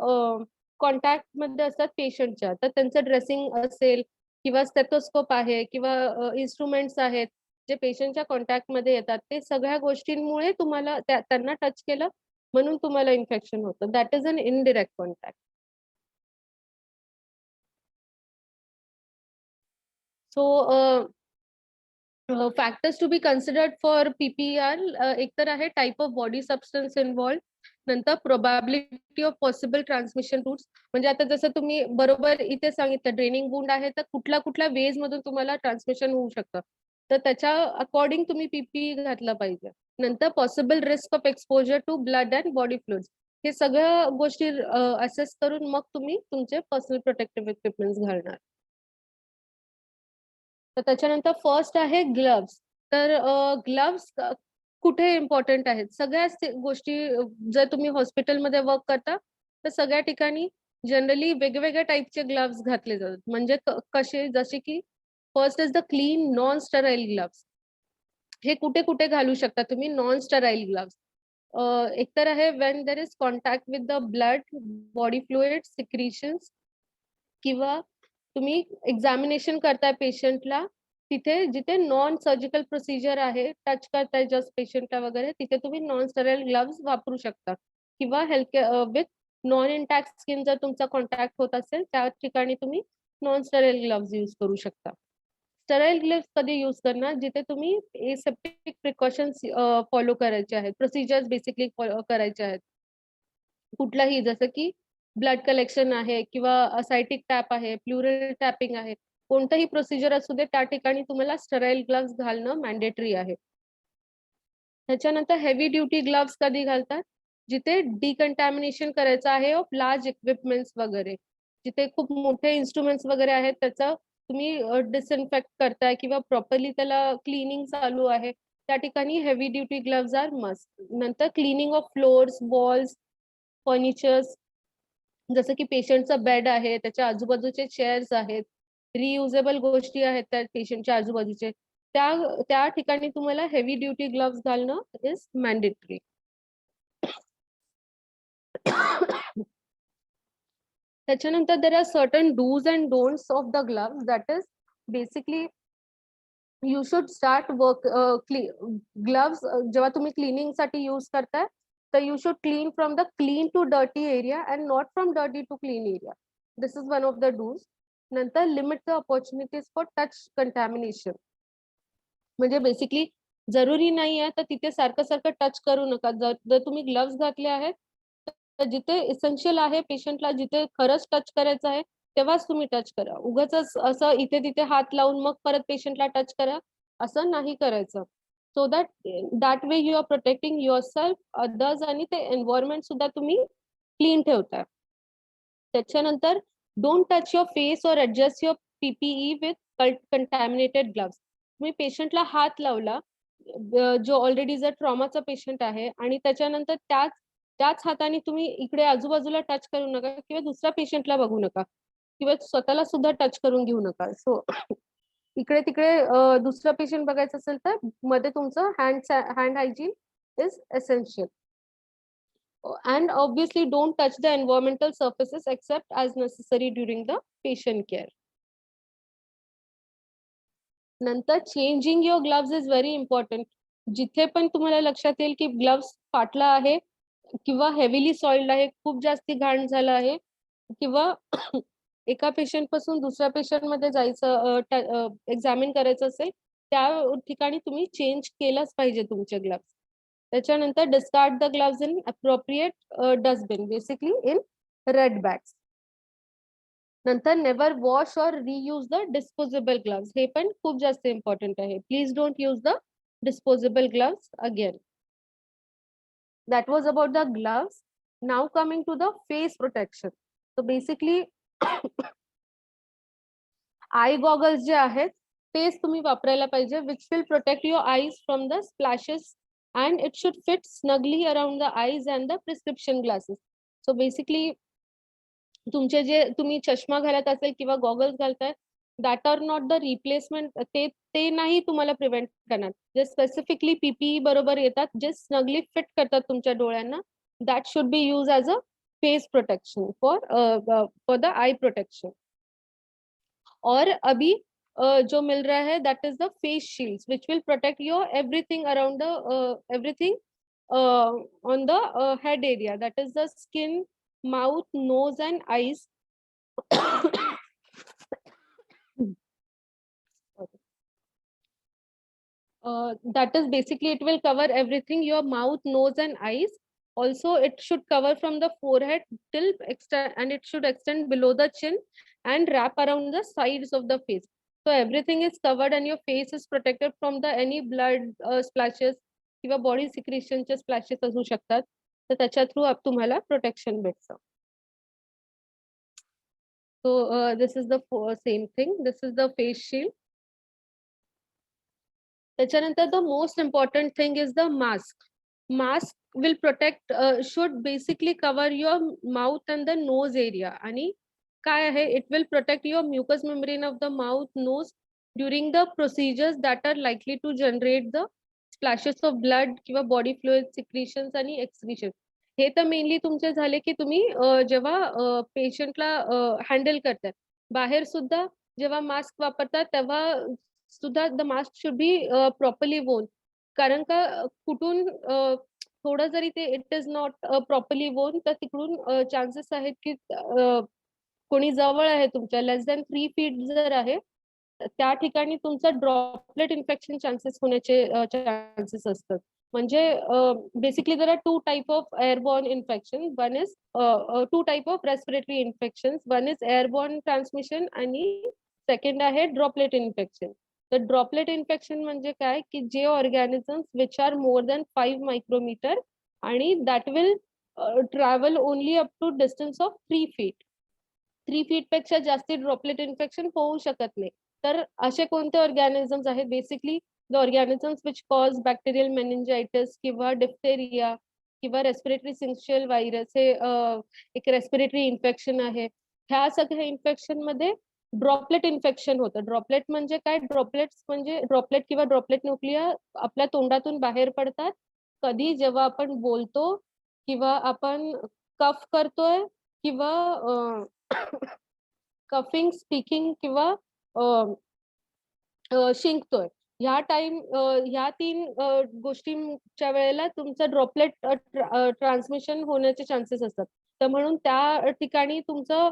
कॉन्टॅक्ट मध्ये असतात पेशंटच्या, तर त्यांचं ड्रेसिंग असेल किंवा स्टेथोस्कोप आहे किंवा इन्स्ट्रुमेंट्स आहेत जे पेशंटच्या कॉन्टॅक्ट मध्ये येतात, ते सगळ्या गोष्टींमुळे तुम्हाला त्यांना टच केलं म्हणून तुम्हाला इन्फेक्शन होतं. That is an indirect contact. So factors to be considered for PPR एक तर आहे type of body substance involve, नंतर probability of possible transmission routes. म्हणजे आता जसं तुम्ही बरोबर इथे सांगितलं ड्रेनिंग वुंड आहे तर कुठल्या कुठल्या वेज मधून तुम्हाला ट्रान्समिशन होऊ शकतं, तर त्याच्या अकॉर्डिंग तुम्ही PPE घातलं पाहिजे. नंतर possible risk of exposure to blood and body fluids, हे सगळ्या गोष्टी असेस करून मग तुम्ही तुमचे पर्सनल प्रोटेक्टिव्ह इक्विपमेंट्स घालणार. तर त्याच्यानंतर फर्स्ट आहे ग्लव्स. तर ग्लव्स कुठे इम्पॉर्टंट आहेत, सगळ्याच गोष्टी जर तुम्ही हॉस्पिटलमध्ये वर्क करता तर सगळ्या ठिकाणी जनरली वेगवेगळ्या टाईपचे ग्लव्स घातले जातात. म्हणजे कसे, जसे की first is the clean non sterile gloves. हे कुठे कुठे घालू शकता तुम्ही नॉन स्टराईल ग्लव्स. एक तर आहे when there is contact with the blood, body fluid, secretions, किंवा तुम्ही एक्झामिनेशन करताय पेशंटला, तिथे जिथे नॉन सर्जिकल प्रोसिजर आहे, टच करताय जस्ट पेशंटला वगैरे, तिथे तुम्ही नॉन स्टराईल ग्लव्स वापरू शकता. किंवा health with non intact skin जर तुमचा कॉन्टॅक्ट होत असेल त्या ठिकाणी तुम्ही नॉन स्टराईल ग्लव्स यूज करू शकता. स्टराईल ग्लव्स कधी यूज करणार, जिथे तुम्ही एसेप्टिक प्रिकॉशन्स फॉलो करायचे आहेत, प्रोसिजर्स बेसिकली करायचे आहेत. कुठलाही, जसं की ब्लड कलेक्शन आहे किंवा सायटिक टॅप आहे, प्लुरल टॅपिंग आहे, कोणतंही प्रोसिजर असू दे त्या ठिकाणी तुम्हाला स्टराईल ग्लव्स घालणं मॅन्डेटरी आहे. त्याच्यानंतर हेवी ड्युटी ग्लव्स कधी घालतात? जिथे डिकंटॅमिनेशन करायचं आहे ऑफ लार्ज इक्विपमेंट्स वगैरे, जिथे खूप मोठे इन्स्ट्रुमेंट्स वगैरे आहेत त्याचं तुम्ही डिसइन्फेक्ट करताय किंवा प्रॉपरली त्याला क्लिनिंग चालू आहे, त्या ठिकाणी heavy duty gloves are must. नंतर cleaning of floors, walls, furnitures, जसं की पेशंटचा बेड आहे, त्याच्या आजूबाजूचे चेअर्स आहेत, रियुजेबल गोष्टी आहेत त्या पेशंटच्या आजूबाजूचे, त्या ठिकाणी तुम्हाला हेवी ड्युटी ग्लव्स घालणं इज मॅन्डेटरी. त्याच्यानंतर there are certain do's and don'ts of the gloves. That is basically you should start work gloves जेव्हा तुम्ही क्लिनिंग साठी यूज करताय तर you should clean from the clean to dirty area and not from dirty to clean area. This is one of the do's. नंतर limit the opportunities for touch contamination. म्हणजे बेसिकली जरुरी नाही आहे तर तिथे सारखं सारखं टच करू नका. जर तुम्ही ग्लव्स घातले आहेत तर जिथे इसेन्शियल आहे पेशंटला, जिथे खरंच टच करायचं आहे तेव्हाच तुम्ही टच करा. उगाच असं इथे तिथे हात लावून मग परत पेशंटला टच करा असं नाही करायचं. So that way you are protecting yourself, others आणि ते एन्व्हायरमेंट सुद्धा तुम्ही क्लीन ठेवताय. त्याच्यानंतर don't touch your face or adjust your PPE with contaminated gloves. तुम्ही पेशंटला हात लावला जो ऑलरेडी जर ट्रॉमाचा पेशंट आहे आणि त्याच्यानंतर त्याच हाताने तुम्ही इकडे आजूबाजूला टच करू नका किंवा दुसऱ्या पेशंटला बघू नका किंवा स्वतःला सुद्धा टच करून घेऊ नका. सो इकडे तिकडे दुसरा पेशंट बघायचं असेल तर मध्ये तुमचं hand hygiene is essential. And obviously don't touch the environmental surfaces except as necessary during the patient care. नंतर changing your gloves is very important. जिथे पण तुम्हाला लक्षात येईल की ग्लव्स फाटला आहे किंवा हेवीली सॉइल्ड आहे, खूप जास्ती घाण झालं आहे किंवा एका पेशंट पासून दुसऱ्या पेशंट मध्ये जायचं एक्झामिन करायचं असेल त्या ठिकाणी तुम्ही चेंज केलंच पाहिजे तुमचे ग्लव्स. त्याच्यानंतर discard the gloves in appropriate dustbin, basically in red bags. नंतर नेवर वॉश और रियूज द डिस्पोजेबल ग्लव्स. हे पण खूप जास्त इम्पॉर्टंट आहे. Please don't use the disposable gloves again. That was about the gloves. Now coming to the face protection. So basically eye goggles जे आहेत तेच तुम्ही वापरायला पाहिजे, which will protect your eyes from the splashes and it should fit snugly around the eyes and the prescription glasses. So basically तुमचे जे तुम्ही चष्मा घालत असेल किंवा गॉगल्स घालताय that are not the replacement, ते नाही तुम्हाला प्रिव्हेंट करणार. जे स्पेसिफिकली पीपीई बरोबर येतात, जे स्नगली फिट करतात तुमच्या डोळ्यांना, that should be use as a face protection for the I protection. और अभी जो मिल रहा है that is the face shields which will protect your everything around the everything on the head area, that is the skin, mouth, nose and eyes. That is basically it will cover everything, your mouth, nose and eyes. Also it should cover from the forehead till extend, and it should extend below the chin and wrap around the sides of the face. So everything is covered and your face is protected from the any blood splashes किंवा body secretion चे splashes असू शकतात, तर त्याच्या थ्रू तुम्हाला प्रोटेक्शन भेटतं. So this is the same thing. This is the face shield. त्याच्यानंतर the most important thing is the mask. Mask will protect, should basically cover your mouth and the nose area. आणि काय आहे, it will protect your mucous membrane of the mouth, nose during the procedures that are likely to generate the splashes of blood किंवा body fluid secretions आणि excretion. हे तर मेनली तुमचे झाले की तुम्ही जेव्हा पेशंटला हँडल करतात, बाहेर सुद्धा जेव्हा मास्क वापरतात तेव्हा सुद्धा the mask should be properly वोन. कारण का कुठून थोडं जरी ते इट इज नॉट प्रॉपरली वोन तर तिकडून चान्सेस आहेत की कोणी जवळ आहे तुमच्या लेस दॅन 3 feet जर आहे त्या ठिकाणी तुमचं ड्रॉपलेट इन्फेक्शन चान्सेस होण्याचे चान्सेस असतात. म्हणजे basically there are two type of airborne infection. One is two type of respiratory infection. One is airborne transmission आणि सेकंड आहे ड्रॉपलेट इन्फेक्शन. तर ड्रॉपलेट इन्फेक्शन म्हणजे काय की जे organisms which are more than 5 micrometer and that will travel only up to distance of 3 feet. 3 feet पेक्षा जास्ती ड्रॉपलेट इन्फेक्शन होऊ शकत नाही. तर असे कोणते ऑर्गॅनिझम्स आहेत? Basically the organisms which cause bacterial meningitis किंवा डिप्थेरिया किंवा रेस्पिरेटरी सिन्शियल व्हायरस, हे एक रेस्पिरेटरी इन्फेक्शन आहे. ह्या सगळ्या इन्फेक्शन मध्ये ड्रॉपलेट इन्फेक्शन होतं. ड्रॉपलेट म्हणजे काय? ड्रॉपलेट्स म्हणजे ड्रॉपलेट किंवा ड्रॉपलेट न्यूक्लिया आपल्या तोंडातून बाहेर पडतात कधी जेव्हा आपण बोलतो किंवा आपण कफ करतोय किंवा कफिंग, स्पीकिंग किंवा शिंकतोय. ह्या 3 गोष्टींच्या वेळेला तुमचं ड्रॉपलेट ट्रान्समिशन होण्याचे चान्सेस असतात. तर म्हणून त्या ठिकाणी तुमचं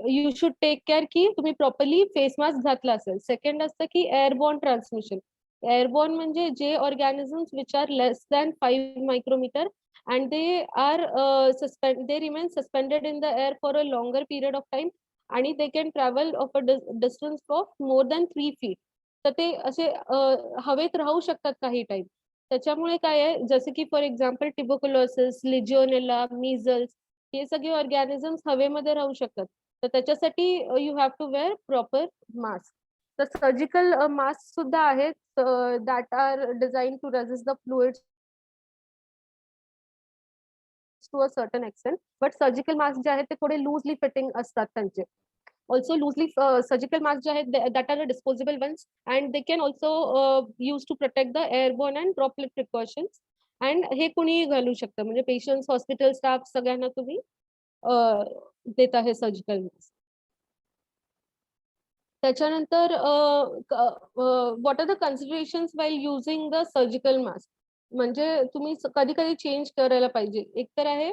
यू शुड टेक केअर की तुम्ही प्रॉपरली फेस मास्क घातला असेल. सेकंड असतं की एअरबॉर्न ट्रान्समिशन. एअरबॉर्न म्हणजे जे organisms which are less than 5 micrometer and they remain suspended in the air for a longer period of time आणि they can travel of a distance of more than 3 feet. तर ते असे हवेत राहू शकतात काही टाइम. त्याच्यामुळे काय आहे, जसे की for example tuberculosis, legionella, measles, हे सगळे ऑर्गॅनिझम्स हवेमध्ये राहू शकतात. तर त्याच्यासाठी you have to wear proper mask. तर सर्जिकल मास्क सुद्धा आहेत that are design to resist the fluids to a certain extent. But surgical mask जे आहेत ते थोडे लूजली फिटिंग असतात त्यांचे. Also loosely surgical masks जे आहेत that are disposable ones and they can also use to protect the airborne and droplet precautions. and हे कुणीही घालू शकतं, म्हणजे पेशंट्स, हॉस्पिटल स्टाफ सगळ्यांना तुम्ही देत आहे सर्जिकल मास्क. त्याच्यानंतर what are the considerations while using the surgical mask. म्हणजे तुम्ही कधी कधी चेंज करायला पाहिजे. एक तर आहे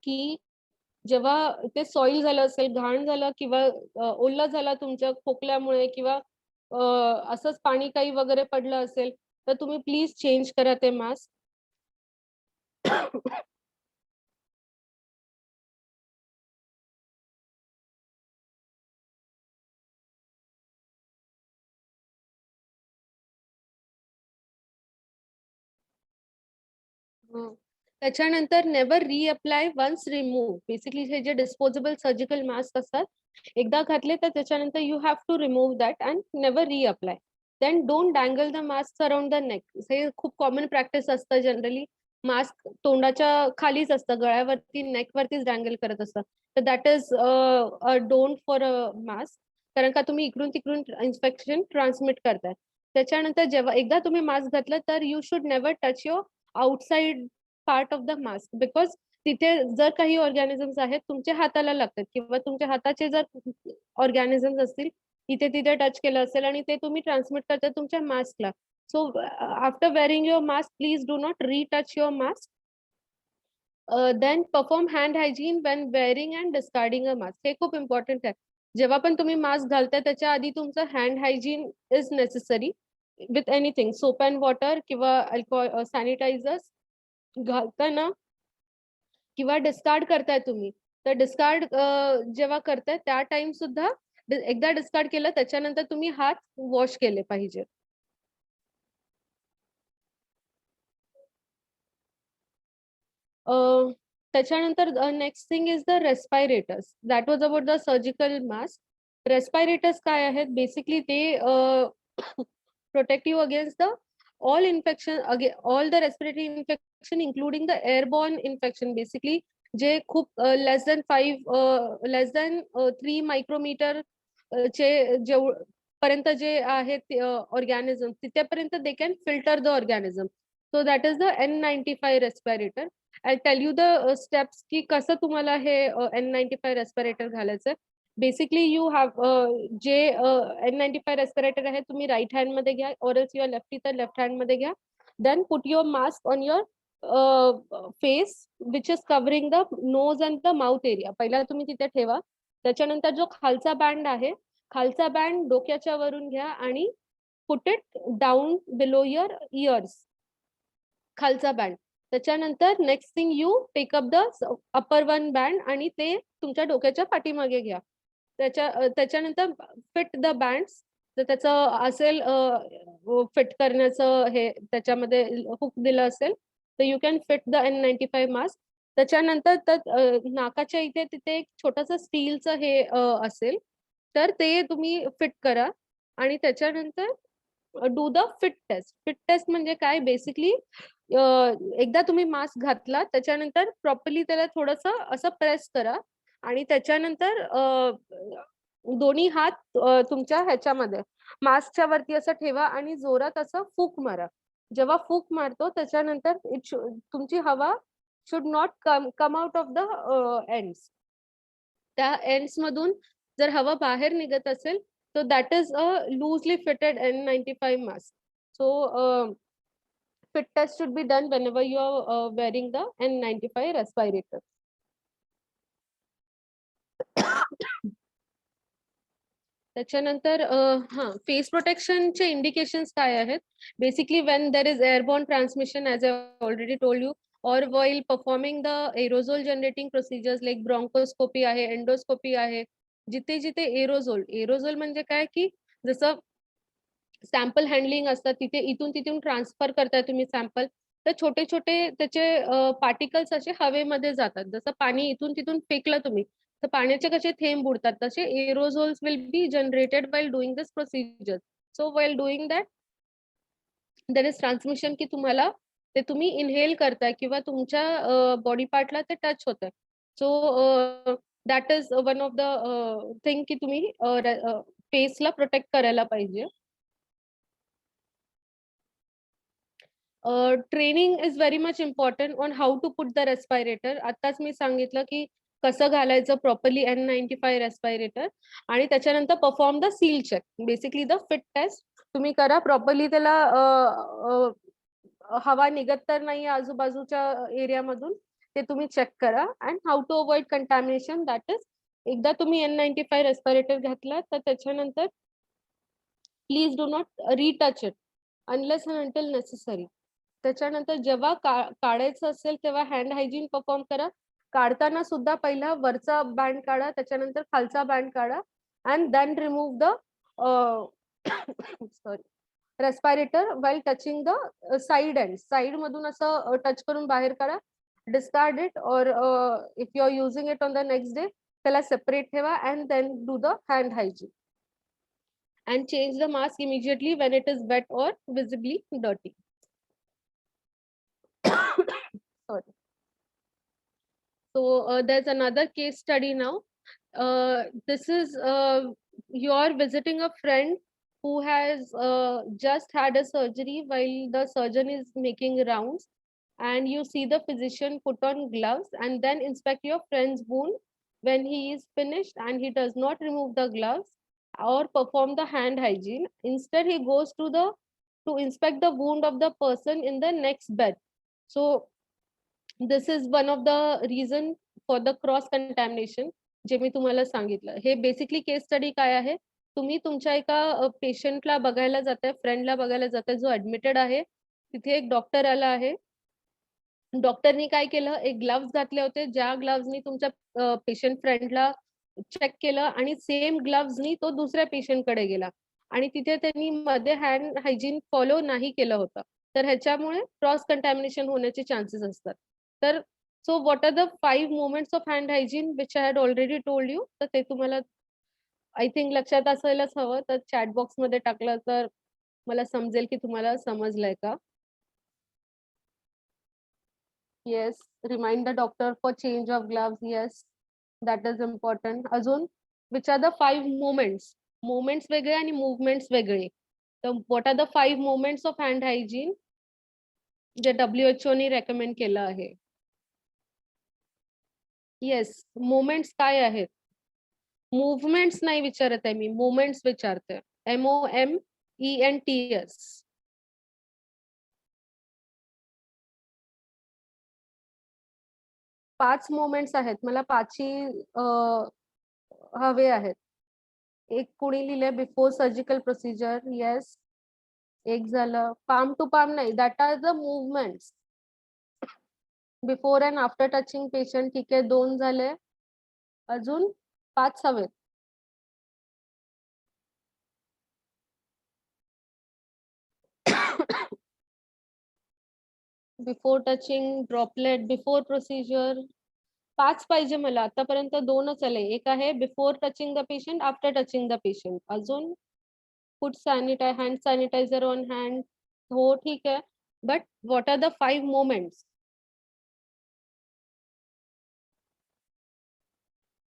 की जेव्हा ते सॉइल झालं असेल, घाण झालं किंवा ओला झाला तुमच्या खोकल्यामुळे किंवा असंच पाणी काही वगैरे पडलं असेल तर तुम्ही प्लीज चेंज करा ते मास्क. त्याच्यानंतर never reapply once remove. Basically हे जे डिस्पोजेबल सर्जिकल मास्क असतात, एकदा घातले तर त्याच्यानंतर you have to remove that and never reapply. Then don't dangle the mask around the neck. हे खूप कॉमन प्रॅक्टिस असतं. जनरली मास्क तोंडाच्या खालीच असतं, गळ्यावरती, नेकवरतीच डँगल करत असतं. तर that is don't for a mask, कारण का तुम्ही इकडून तिकडून इन्फेक्शन ट्रान्समिट करताय. त्याच्यानंतर जेव्हा एकदा तुम्ही मास्क घातलं तर you should never touch your outside part of the mask, because तिथे जर काही ऑर्गॅनिझम्स आहेत तुमच्या हाताला लागतात किंवा तुमच्या हाताचे जर ऑर्गॅनिझम्स असतील इथे तिथे टच केलं असेल आणि ते तुम्ही ट्रान्समिट करता तुमच्या मास्कला. So after wearing your mask please do not retouch your mask. Then perform hand hygiene when wearing and discarding a mask. हे खूप इम्पॉर्टंट आहे. जेव्हा पण तुम्ही मास्क घालताय त्याच्या आधी तुमचं hand hygiene is necessary with anything, soap and water किंवा अल्कोहोल, सॅनिटायझर्स घालताना किंवा डिस्कार्ड करताय तुम्ही. तर डिस्कार्ड जेव्हा करताय त्या टाइम सुद्धा एकदा डिस्कार्ड केलं त्याच्यानंतर तुम्ही हात वॉश केले पाहिजे. त्याच्यानंतर next thing is the respirators. That was about the surgical mask. Respirators काय आहेत? बेसिकली ते protect you against the all infection, all the respiratory infection including the airborne infection. Basically जे खूप less than 3 मायक्रोमीटर चे पर्यंत जे आहेत organism तिथेपर्यंत they can filter the organism. So that is the N95 respirator. I'll tell you the steps की कसं तुम्हाला हे N95 respirator घालायचं. बेसिकली यू हॅव जे N95 रेस्पिरेटर आहे तुम्ही राईट हँड मध्ये घ्या, और एल्स युअर लेफ्टी तर लेफ्ट हँड मध्ये घ्या. Then put your mask on your face which is covering the nose and the mouth area. पहिला तुम्ही तिथे ठेवा. त्याच्यानंतर जो खालचा बँड आहे, खालचा बँड डोक्याच्या वरून घ्या आणि put it down below your ears, खालचा बँड. त्याच्यानंतर next thing you take up the upper one band आणि ते तुमच्या डोक्याच्या पाठीमागे घ्या. त्याच्यानंतर फिट द बँड्स. जर त्याचं असेल फिट करण्याचं हे त्याच्यामध्ये हुक दिलं असेल तर you can fit the N95 mask. त्याच्यानंतर नाकाच्या इथे तिथे एक छोटंसं स्टीलचं हे असेल तर ते तुम्ही फिट करा. आणि त्याच्यानंतर do the fit test. Fit test म्हणजे काय, बेसिकली एकदा तुम्ही मास्क घातला त्याच्यानंतर प्रॉपरली त्याला थोडंसं असं प्रेस करा आणि त्याच्यानंतर दोन्ही हात तुमच्या ह्याच्यामध्ये मास्कच्या वरती असं ठेवा आणि जोरात असं फूक मारा. जेव्हा फूक मारतो त्याच्यानंतर तुमची हवा should not come out of the ends. त्या एंड्स मधून जर हवा बाहेर निघत असेल तर that is a loosely fitted N95 mask. So fit test should be done whenever you are wearing the N95 respirator. त्याच्यानंतर फेस प्रोटेक्शनचे इंडिकेशन्स काय आहेत. Basically when there is airborne transmission as I already told you, or while performing the aerosol generating procedures like bronchoscopy आहे, एंडोस्कोपी आहे. जिथे जिथे एरोझोल म्हणजे काय की जसं सॅम्पल हँडलिंग असतात तिथे इथून तिथून ट्रान्सफर करताय तुम्ही सॅम्पल, तर छोटे छोटे त्याचे पार्टिकल्स असे हवेमध्ये जातात. जसं पाणी इथून तिथून फेकलं तुम्ही तर पाण्याचे कसे थेंब उडतात तसे aerosols will be generated while doing this procedure. So while doing that there is transmission की तुम्हाला ते तुम्ही इनहेल करताय किंवा तुमच्या बॉडी पार्टला ते टच होतंय. So that is one of the thing की तुम्ही फेसला प्रोटेक्ट करायला पाहिजे. Training is very much important on how to put the respirator. आताच मी सांगितलं की कसं घालायचं प्रॉपरली N95 रेस्पिरेटर. आणि त्याच्यानंतर perform the seal check, basically the fit test तुम्ही करा प्रॉपरली. त्याला हवा निघत तर नाही आजूबाजूच्या एरियामधून ते तुम्ही चेक करा. And how to avoid contamination, that is एकदा तुम्ही N95 रेस्पिरेटर घातला तर त्याच्यानंतर please do not retouch it unless and until necessary. त्याच्यानंतर जेव्हा काढायचं असेल तेव्हा हँड हायजीन परफॉर्म करा. काढताना सुद्धा पहिला वरचा बँड काढा, त्याच्यानंतर खालचा बँड काढा and then remove the sorry respirator while touching the side end. Side मधून असं टच करून बाहेर काढा. Discard it or if you are using it on the next day त्याला सेपरेट ठेवा and then do the hand hygiene and change the mask immediately when it is wet or visibly dirty. Sorry. So there's another case study now. This is you're visiting a friend who has just had a surgery while the surgeon is making rounds, and you see the physician put on gloves and then inspect your friend's wound. When he is finished and he does not remove the gloves or perform the hand hygiene, instead he goes to inspect the wound of the person in the next bed. So this is one of the reason for the cross contamination जे मी तुम्हाला सांगितलं. हे बेसिकली केस स्टडी काय आहे, तुम्ही तुमच्या एका पेशंटला बघायला जाताय, फ्रेंडला बघायला जाताय जो ऍडमिटेड आहे. तिथे एक डॉक्टर आला आहे. डॉक्टरनी काय केलं, एक ग्लव्स घातले होते ज्या ग्लव्सनी तुमच्या पेशंट फ्रेंडला चेक केलं आणि सेम ग्लव्सनी तो दुसऱ्या पेशंटकडे गेला आणि तिथे त्यांनी मध्ये हँड हायजीन फॉलो नाही केलं होतं. तर ह्याच्यामुळे क्रॉस कंटॅमिनेशन होण्याचे चान्सेस असतात. तर so what are the 5 moments of hand hygiene which I had already told you. तर ते तुम्हाला आय थिंक लक्षात असायलाच हवं. तर चॅट बॉक्स मध्ये टाकलं तर मला समजेल की तुम्हाला समजलंय का. Yes, remind the doctor for change of gloves. Yes, that is important. अजून which are the 5 moments? Moments वेगळे आणि movements वेगळे. तर what are the 5 moments of hand hygiene जे WHO ने recommend केलं आहे? Yes, moments काय आहेत? Movements नाही विचारत आहे मी, moments विचारते. MOMENTS. 5 मोमेंट्स आहेत. मला 5ही हवे आहेत. एक कोणी लिहिले बिफोर सर्जिकल प्रोसिजर. येस. एक झालं. पाम टू पाम नाही, that are the movements before and after touching patient. ठीक आहे, 2 झाले. अजून 5 हवेत. Before touching, droplet, before procedure. 5 पाहिजे मला. आतापर्यंत 2च आले. एक आहे before touching the patient, after touching the patient. अजून put hand sanitizer on hand. हो ठीक आहे. But what are the 5 moments?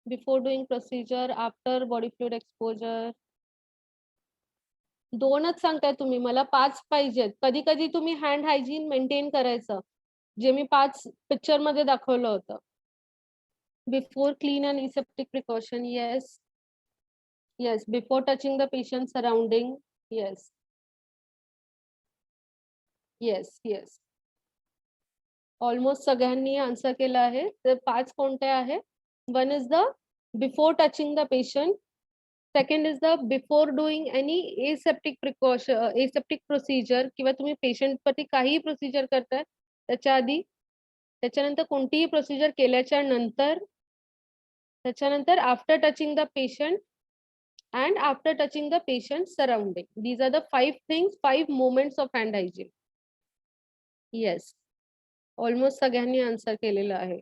Before doing procedure, after body fluid exposure. 2च सांगताय तुम्ही, मला 5 पाहिजेत. कधी कधी तुम्ही हँड हायजीन मेंटेन करायचं, जे मी 5 पिक्चर मध्ये दाखवलं होतं. Before clean and aseptic precaution. Yes. Yes. Before touching the patient surrounding. Yes. Yes. Yes. Almost सगळ्यांनी आन्सर केलं आहे. तर 5 कोणते आहे? One is the before touching the patient. Second is the before doing any aseptic precaution, aseptic procedure, किंवा तुम्ही पेशंट वरती काही प्रोसिजर करताय त्याच्या आधी. त्याच्यानंतर कोणतीही प्रोसिजर केल्याच्या नंतर. त्याच्यानंतर after touching the patient and after touching the patient surrounding. These are the 5 things, 5 moments of hand hygiene. Yes. Almost सगळ्यांनी आन्सर केलेलं आहे.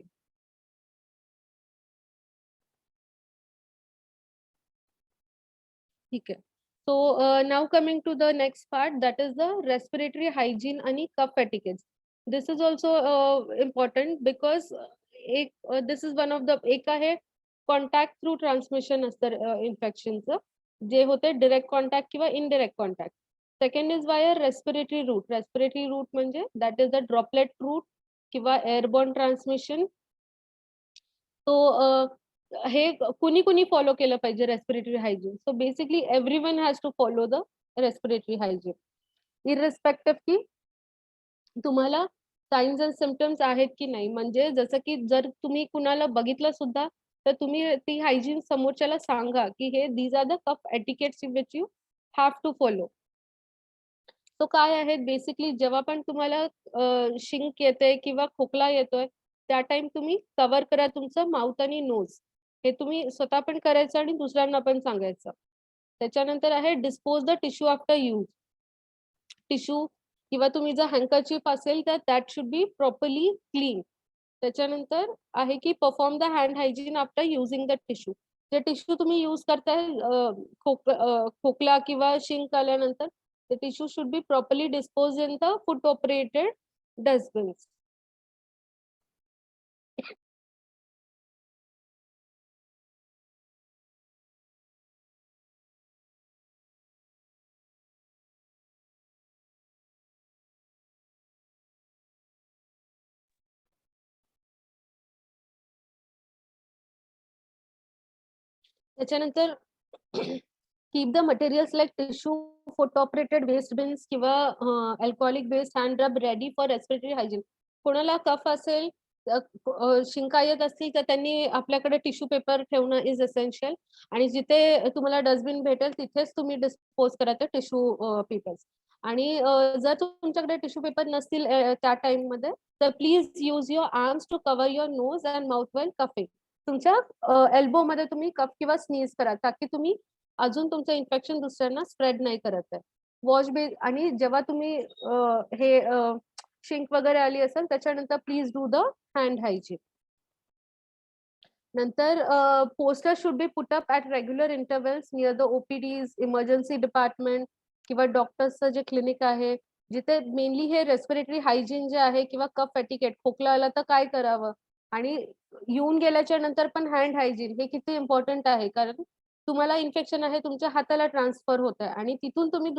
ठीक आहे. So now coming to the next part, that is the respiratory hygiene आणि cough etiquette. This is also important because this is one of the, एक आहे कॉन्टॅक्ट थ्रू ट्रान्समिशन असतं इन्फेक्शनचं, जे होते डायरेक्ट कॉन्टॅक्ट किंवा indirect contact. Second is via respiratory route. Respiratory route म्हणजे that is the droplet route किंवा एअरबॉर्न ट्रान्समिशन. तो हे कुणी कुणी फॉलो केलं पाहिजे respiratory hygiene. So basically everyone has to follow the respiratory hygiene, irrespective की तुम्हाला साइन्स अँड सिम्पटम्स आहेत की नाही. म्हणजे जसं की जर तुम्ही कुणाला बघितलं सुद्धा तर तुम्ही ती हायजीन समोरच्याला सांगा की हे these are the cough etiquettes which you have to follow. तो काय आहेत बेसिकली, जेव्हा पण तुम्हाला शिंक येते किंवा खोकला येतोय त्या टाइम तुम्ही कव्हर करा तुमचं माउथ आणि नोज. हे तुम्ही स्वतः पण करायचं आणि दुसऱ्यांना पण सांगायचं. त्याच्यानंतर आहे dispose the tissue after use. Tissue किंवा तुम्ही जर हँकरचीफ असेल तर that should be properly clean. त्याच्यानंतर आहे की perform the hand hygiene after using the tissue. जे टिश्यू तुम्ही यूज करताय खोकला किंवा शिंक आल्यानंतर, the tissue should be properly disposed in the foot operated dustbins. त्याच्यानंतर keep the materials like tissue, foot operated waste bins किंवा alcoholic based hand rub ready for respiratory hygiene. कोणाला कफ असेल, शिंका येत असतील तर त्यांनी आपल्याकडे टिश्यू पेपर ठेवणं इज एसेन्शियल. आणि जिथे तुम्हाला डस्टबिन भेटेल तिथेच तुम्ही डिस्पोज करा ते टिश्यू पेपर्स. आणि जर तुमच्याकडे टिश्यू पेपर नसतील त्या टाइम मध्ये तर please use your arms to cover your nose and mouth while coughing. तुमच्या एल्बो मध्ये तुम्ही कफ किंवा स्नीज करा ताकी तुम्ही अजून तुमचं इन्फेक्शन दुसऱ्यांना स्प्रेड नाही करत आहे. Wash base. आणि जेव्हा तुम्ही हे शिंक वगैरे आली असेल त्याच्यानंतर please do the hand hygiene. नंतर poster should be put up at regular intervals near the OPDs, emergency department किंवा डॉक्टर्सचं जे क्लिनिक आहे जिथे मेनली हे रेस्पिरेटरी हायजीन जे आहे किंवा कफ एटिकेट, खोकला आला तर काय करावं आणि येऊन गेल्याच्या नंतर पण हँड हायजीन हे किती इम्पॉर्टंट आहे. कारण तुम्हाला इन्फेक्शन आहे तुमच्या हाताला ट्रान्सफर होत आहे आणि तिथून तुम्ही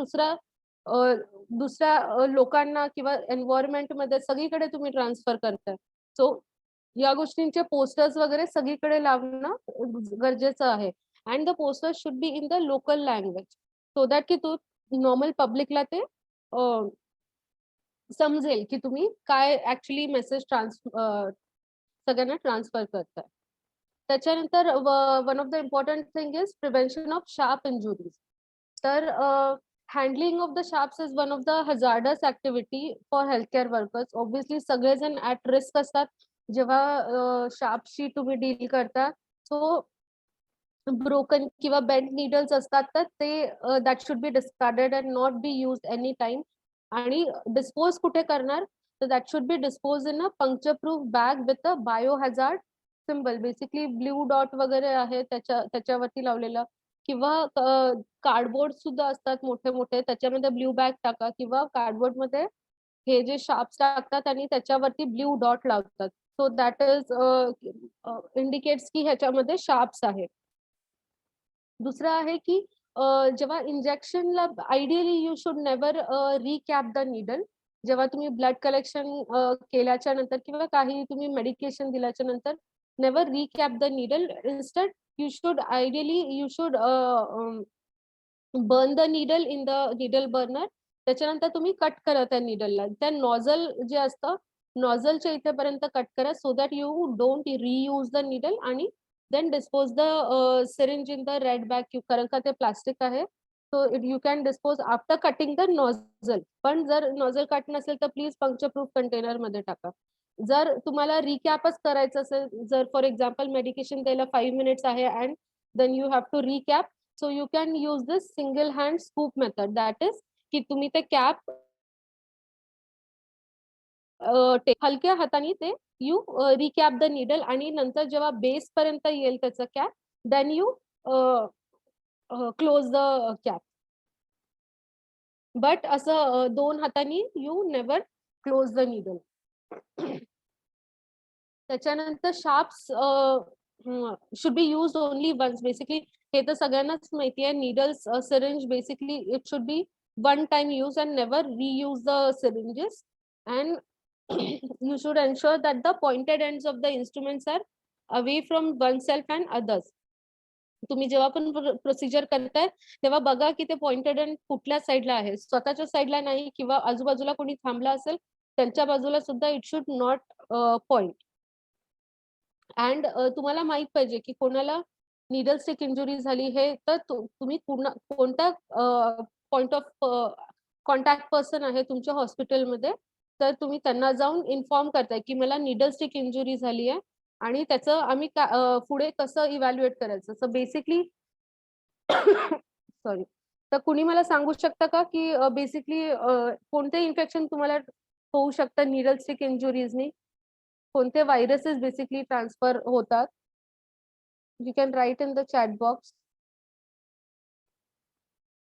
दुसऱ्या लोकांना किंवा एन्व्हायरमेंट मध्ये सगळीकडे तुम्ही ट्रान्सफर करताय. सो या गोष्टींचे पोस्टर्स वगैरे सगळीकडे लावणं गरजेचं आहे. And the posters should be in the local language so that की तो नॉर्मल पब्लिकला ते समजेल की तुम्ही काय ऍक्च्युली मेसेज सगळ्यांना ट्रान्सफर करताय. त्याच्यानंतर one of the important thing is prevention of sharp injuries. तर handling of the sharps is one of the hazardous activity for healthcare workers. Obviously सगळेजण at risk असतात जेव्हा sharpशी तुम्ही deal करता. So broken किंवा bent needles असतात तर ते that should be discarded and not be used any time. आणि dispose कुठे करणार? So that should be disposed in a puncture proof bag with a biohazard symbol. Basically blue dot वगैरे आहे त्याच्यावरती लावलेलं, किंवा कार्डबोर्ड सुद्धा असतात मोठे मोठे, त्याच्यामध्ये ब्ल्यू बॅग टाका, किंवा कार्डबोर्ड मध्ये हे जे शार्प्स टाकतात आणि त्याच्यावरती ब्ल्यू डॉट लावतात. सो दॅट इज इंडिकेट्स की ह्याच्यामध्ये शार्प्स आहेत. दुसरं आहे की जेव्हा इंजेक्शनला ideally you should never recap the needle. जेव्हा तुम्ही ब्लड कलेक्शन केल्याच्या नंतर किंवा काही तुम्ही मेडिकेशन दिल्याच्या नंतर never recap the needle. Instead you should ideally you should burn the needle in the needle burner. त्याच्यानंतर तुम्ही कट करा त्या needleला. त्या नॉझल जे असतं नॉझलच्या इथेपर्यंत कट करा, so that you don't reuse the needle, आणि then dispose the syringe in the red bag, कारण का ते प्लास्टिक आहे. So you can dispose after cutting the nozzle. पण जर नॉझल कट नसेल तर प्लीज पंक्चर प्रूफ कंटेनर मध्ये टाका. जर तुम्हाला रिकॅपच करायचं असेल, जर फॉर एक्झाम्पल मेडिकेशन द्यायला 5 मिनिट्स आहे and then you have to recap, so you can use this single hand scoop method. That is की तुम्ही ते कॅप हलक्या हाताने ते यू रिकॅप द नीडल, आणि नंतर जेव्हा बेस पर्यंत येईल त्याचा cap, then you close the cap. But असं 2 हातांनी you never close the needle. त्याच्यानंतर sharps should be use only once. Basically हे तर सगळ्यांनाच माहिती आहे. Needles syringe basically it should be one time use and never reuse the syringes. And you should ensure that the pointed ends of the instruments are away from oneself and others. तुम्ही जेव्हा पण प्रोसिजर करताय तेव्हा बघा की ते पॉइंटेड एंड कुठल्या साईडला आहे. स्वतःच्या साईडला नाही, किंवा आजूबाजूला कोणी थांबला असेल त्यांच्या बाजूला सुद्धा it should not point. And तुम्हाला माहित पाहिजे की कोणाला निडल स्टिक इंजुरी झाली हे, तर तुम्ही कोणता पॉइंट ऑफ कॉन्टॅक्ट पर्सन आहे तुमच्या हॉस्पिटलमध्ये, तर तुम्ही त्यांना जाऊन इन्फॉर्म करताय की मला निडल स्टिक इंजुरी झाली आहे आणि त्याचं आम्ही पुढे कसं इव्हॅल्युएट करायचं. सो बेसिकली सॉरी, तर कुणी मला सांगू शकतं का की बेसिकली कोणते इन्फेक्शन तुम्हाला होऊ शकतं निडल स्टिक इंजुरीजनी? कोणते व्हायरसेस बेसिकली ट्रान्सफर होतात? You can write in the chat box.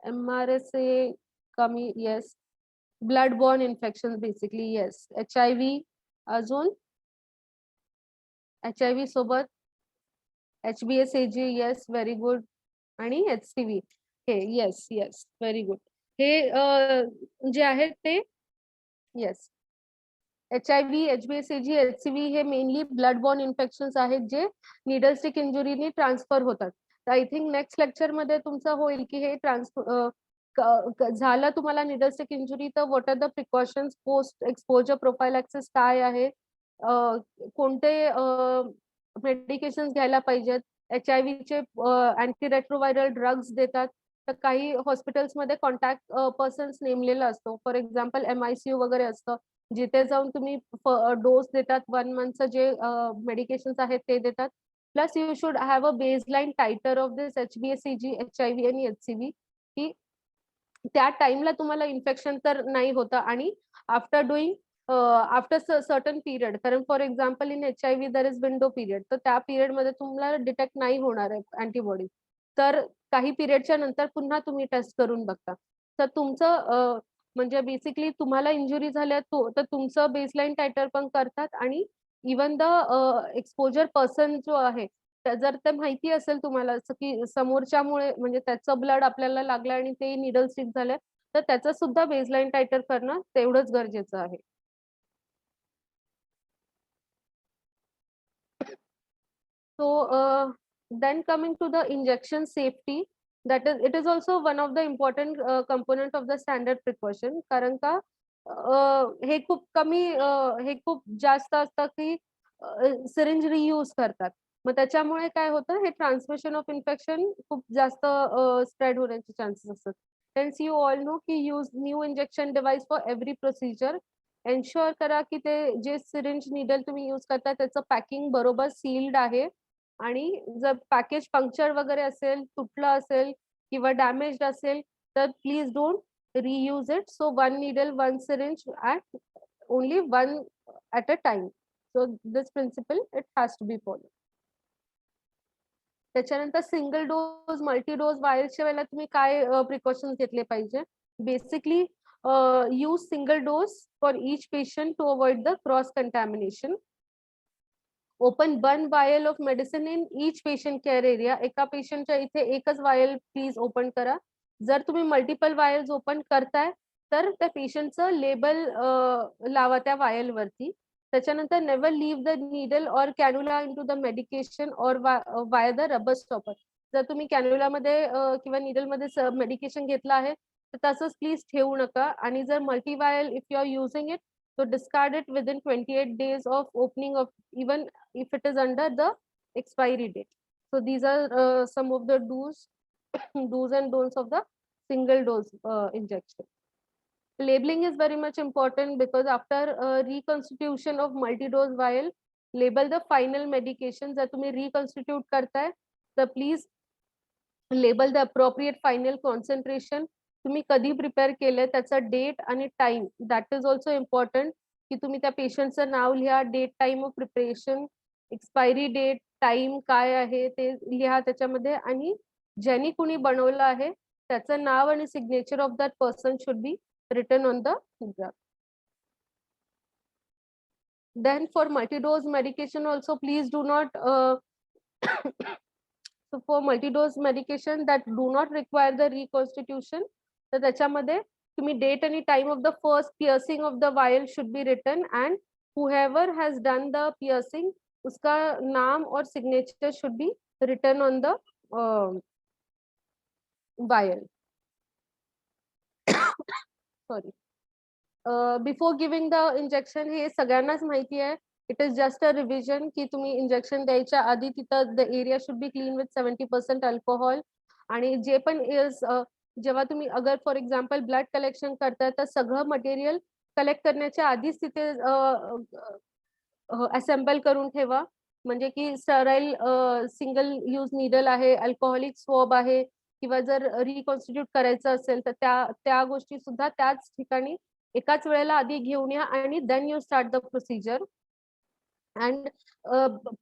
MRSA कमी, yes. Blood borne infection basically, yes. HIV, अजून HIV सोबत HBsAg, येस, व्हेरी गुड. आणि HCV हे, येस येस, व्हेरी गुड. हे जे आहेत ते येस, HIV, HBsAg, HCV हे मेनली ब्लड बॉर्न इन्फेक्शन्स आहेत जे निडल स्टिक इंजुरीनी ट्रान्सफर होतात. तर आय थिंक नेक्स्ट लेक्चर मध्ये तुमचं होईल की हे झालं तुम्हाला निडल स्टिक इंजुरी, तर what are the precautions, post exposure prophylaxis काय आहे, कोणते मेडिकेशन घ्यायला पाहिजेत. HIV चे अँटीरेट्रोव्हायरल ड्रग्स देतात. तर काही हॉस्पिटल्समध्ये कॉन्टॅक्ट पर्सन्स नेमलेला असतो. फॉर एक्झाम्पल MICU वगैरे असतं, जिथे जाऊन तुम्ही डोस देतात 1 मंथचं जे मेडिकेशन्स आहेत ते देतात. Plus you should have a baseline titre of this HBsAg, HIV आणि HCV, की त्या टाइमला तुम्हाला इन्फेक्शन तर नाही होतं. आणि after doing after certain period, कारण for example in HIV there is window period, तर त्या पिरियड मध्ये तुम्हाला डिटेक्ट नाही होणार आहे अँटीबॉडी. तर काही पिरियडच्या नंतर पुन्हा तुम्ही टेस्ट करून बघता. तर तुमचं म्हणजे बेसिकली तुम्हाला इंजुरी झाल्या तर तुमचं बेसलाईन टायटर पण करतात. आणि इवन द एक्सपोजर पर्सन जो आहे, जर ते माहिती असेल तुम्हाला की समोरच्यामुळे म्हणजे त्याचं ब्लड आपल्याला लागलं आणि ते निडल स्टिक झालं, तर त्याचं सुद्धा बेसलाईन टायटर करणं तेवढंच गरजेचं आहे. So then coming to the injection safety, that is, it is also one of the important component of the standard precaution. कारण का हे खूप कमी हे खूप जास्त असतं की सिरिंज रियूज करतात. मग त्याच्यामुळे काय होतं, हे ट्रान्समिशन ऑफ इन्फेक्शन खूप जास्त स्प्रेड होण्याचे चान्सेस असतात. Hence you all know की use new injection device for every procedure. Ensure करा की ते जे syringe needle तुम्ही use करता त्याचं packing बरोबर sealed आहे आणि जर पॅकेज पंक्चर वगैरे असेल, तुटलं असेल किंवा डॅमेज्ड असेल तर please don't reuse it. So one needle, one syringe at only one at a time. So this principle it has to be followed. त्याच्यानंतर सिंगल डोज मल्टी डोज वायरच्या वेळेला तुम्ही काय प्रिकॉशन्स घेतले पाहिजे. Basically use single dose for each patient to avoid the cross contamination. Open 1 vial of medicine in each patient care area. एका पेशंटच्या इथे एकच वायल प्लीज ओपन करा. जर तुम्ही मल्टिपल वायल्स ओपन करताय तर त्या पेशंटचं लेबल लावा त्या वायल वरती. त्याच्यानंतर never leave the needle or cannula into the medication or via the rubber stopper. जर तुम्ही कॅन्युला मध्ये किंवा नीडल मध्ये मेडिकेशन घेतलं आहे तर तसंच प्लीज ठेवू नका. आणि जर multi vial if you are using it so discard it within 28 days of opening of, even if it is under the expiry date. So these are some of the do's and don'ts of the single dose injection. Labeling is very much important because after reconstitution of multi-dose vial, label the final medication. जर तुम्ही reconstitute करताय तर please label the appropriate final concentration. तुम्ही कधी प्रिपेअर केलंय त्याचा डेट आणि time that is also important की तुम्ही त्या पेशंटचं नाव लिहा, date time of preparation, expiry date, time काय आहे ते लिहा त्याच्यामध्ये. आणि ज्यांनी कुणी बनवलं आहे त्याचं नाव आणि signature of that person should be written on the drug. Then for multi-dose medication also please do not so for multi-dose medication that do not require the reconstitution, तर त्याच्यामध्ये तुम्ही डेट आणि time of the first piercing of the vial should be written and whoever has done the piercing उसका नाम और signature should be written on the vial. Sorry, before giving the injection हे सगळ्यांनाच माहिती आहे. It is just a revision की तुम्ही इंजेक्शन द्यायच्या आधी तिथं the area should be clean with 70% alcohol. आणि जे पण इज जेव्हा तुम्ही अगर फॉर एक्झाम्पल ब्लड कलेक्शन करताय तर सगळं मटेरियल कलेक्ट करण्याच्या आधीच तिथे असेंबल करून ठेवा. म्हणजे की स्टराईल सिंगल यूज नीडल आहे, अल्कोहोलिक स्वॉब आहे किंवा जर रिकॉन्स्टिट्यूट करायचं असेल तर त्या गोष्टी सुद्धा त्याच ठिकाणी एकाच वेळेला आधी घेऊन या आणि then you start the procedure. And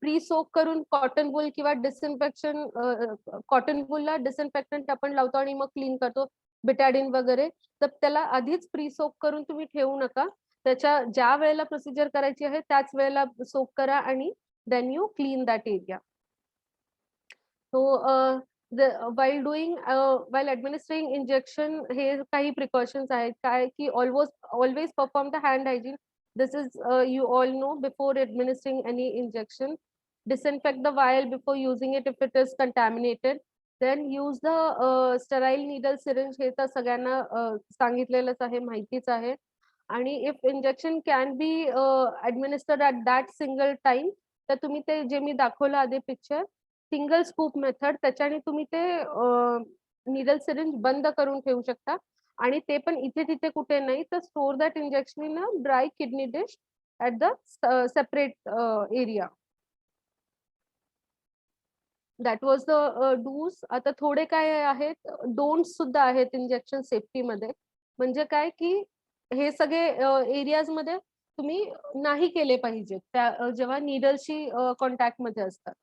pre soak करून कॉटन वूल किंवा डिसइन्फेक्शन, कॉटन वूलला डिसइन्फेक्टंट आपण लावतो आणि मग क्लीन करतो बिटाडिन वगैरे, तर त्याला आधीच प्री सोक करून तुम्ही ठेवू नका. त्याच्या ज्या वेळेला प्रोसिजर करायची आहे त्याच वेळेला सोक करा आणि then you clean that area. So while administering injection हे काही precautions आहेत काय की always perform the hand hygiene. This is you all know before administering any injection. Disinfect the vial before using it if it is contaminated. Then use the sterile needle syringe. हे तर सगळ्यांना सांगितलेलंच आहे, माहितीच आहे. आणि if injection can be administered at that single time तर तुम्ही ते जे मी दाखवलं आधी पिक्चर सिंगल स्कूप मेथड त्याच्याने तुम्ही ते नीडल सिरिंज बंद करून ठेवू शकता. आणि ते पण इथे तिथे कुठे नाही तर store that injection in a dry kidney dish at the separate area. That was the dos. आता थोडे काय आहेत डोंट्स सुद्धा आहेत इंजेक्शन सेफ्टी मध्ये. म्हणजे काय की हे सगळे एरियाज मध्ये तुम्ही नाही केले पाहिजे त्या जेव्हा नीडलशी कॉन्टॅक्ट मध्ये असतात.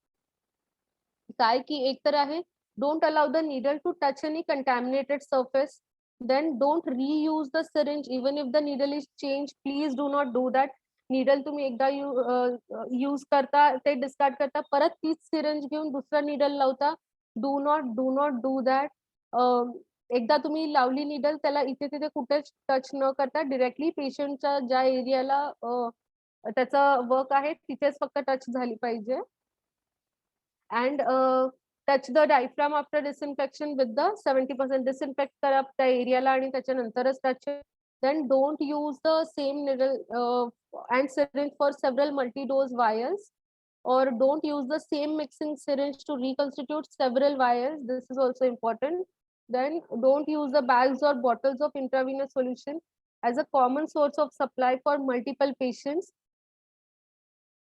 काय की एक तर आहे don't allow the needle to touch any contaminated surface. Then don't reuse the syringe even if the needle is changed. Please do not do that. Needle तुम्ही एकदा यूज करता ते डिस्कार्ड करता परत तीच सिरिंज घेऊन दुसरा नीडल लावता. Do not do that. एकदा तुम्ही लावली नीडल त्याला इथे तिथे कुठेच टच न करता डिरेक्टली पेशंटच्या ज्या एरियाला त्याचा वर्क आहे तिथेच फक्त टच झाली पाहिजे. And touch the diaphragm after disinfection with the 70%. disinfect करा त्या एरियाला आणि त्याच्यानंतरच touch. Then don't use the same needle and syringe for several multi-dose vials, or don't use the same mixing syringe to reconstitute several vials. This is also important. Then don't use the bags or bottles of intravenous solution as a common source of supply for multiple patients,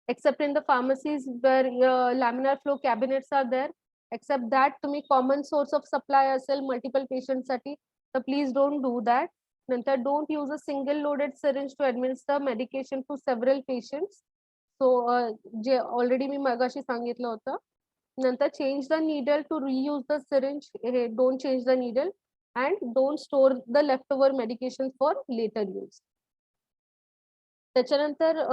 except in the pharmacies where laminar flow cabinets are there. Except that तुम्ही common source of supply असेल multiple patients साठी, so please don't do that. नंतर don't use a single loaded syringe to administer medication to several patients. So जे already मी मगाशी सांगितलं होतं. नंतर change the needle to reuse the syringe. Don't change the needle and don't store the leftover medication for later use. त्याच्यानंतर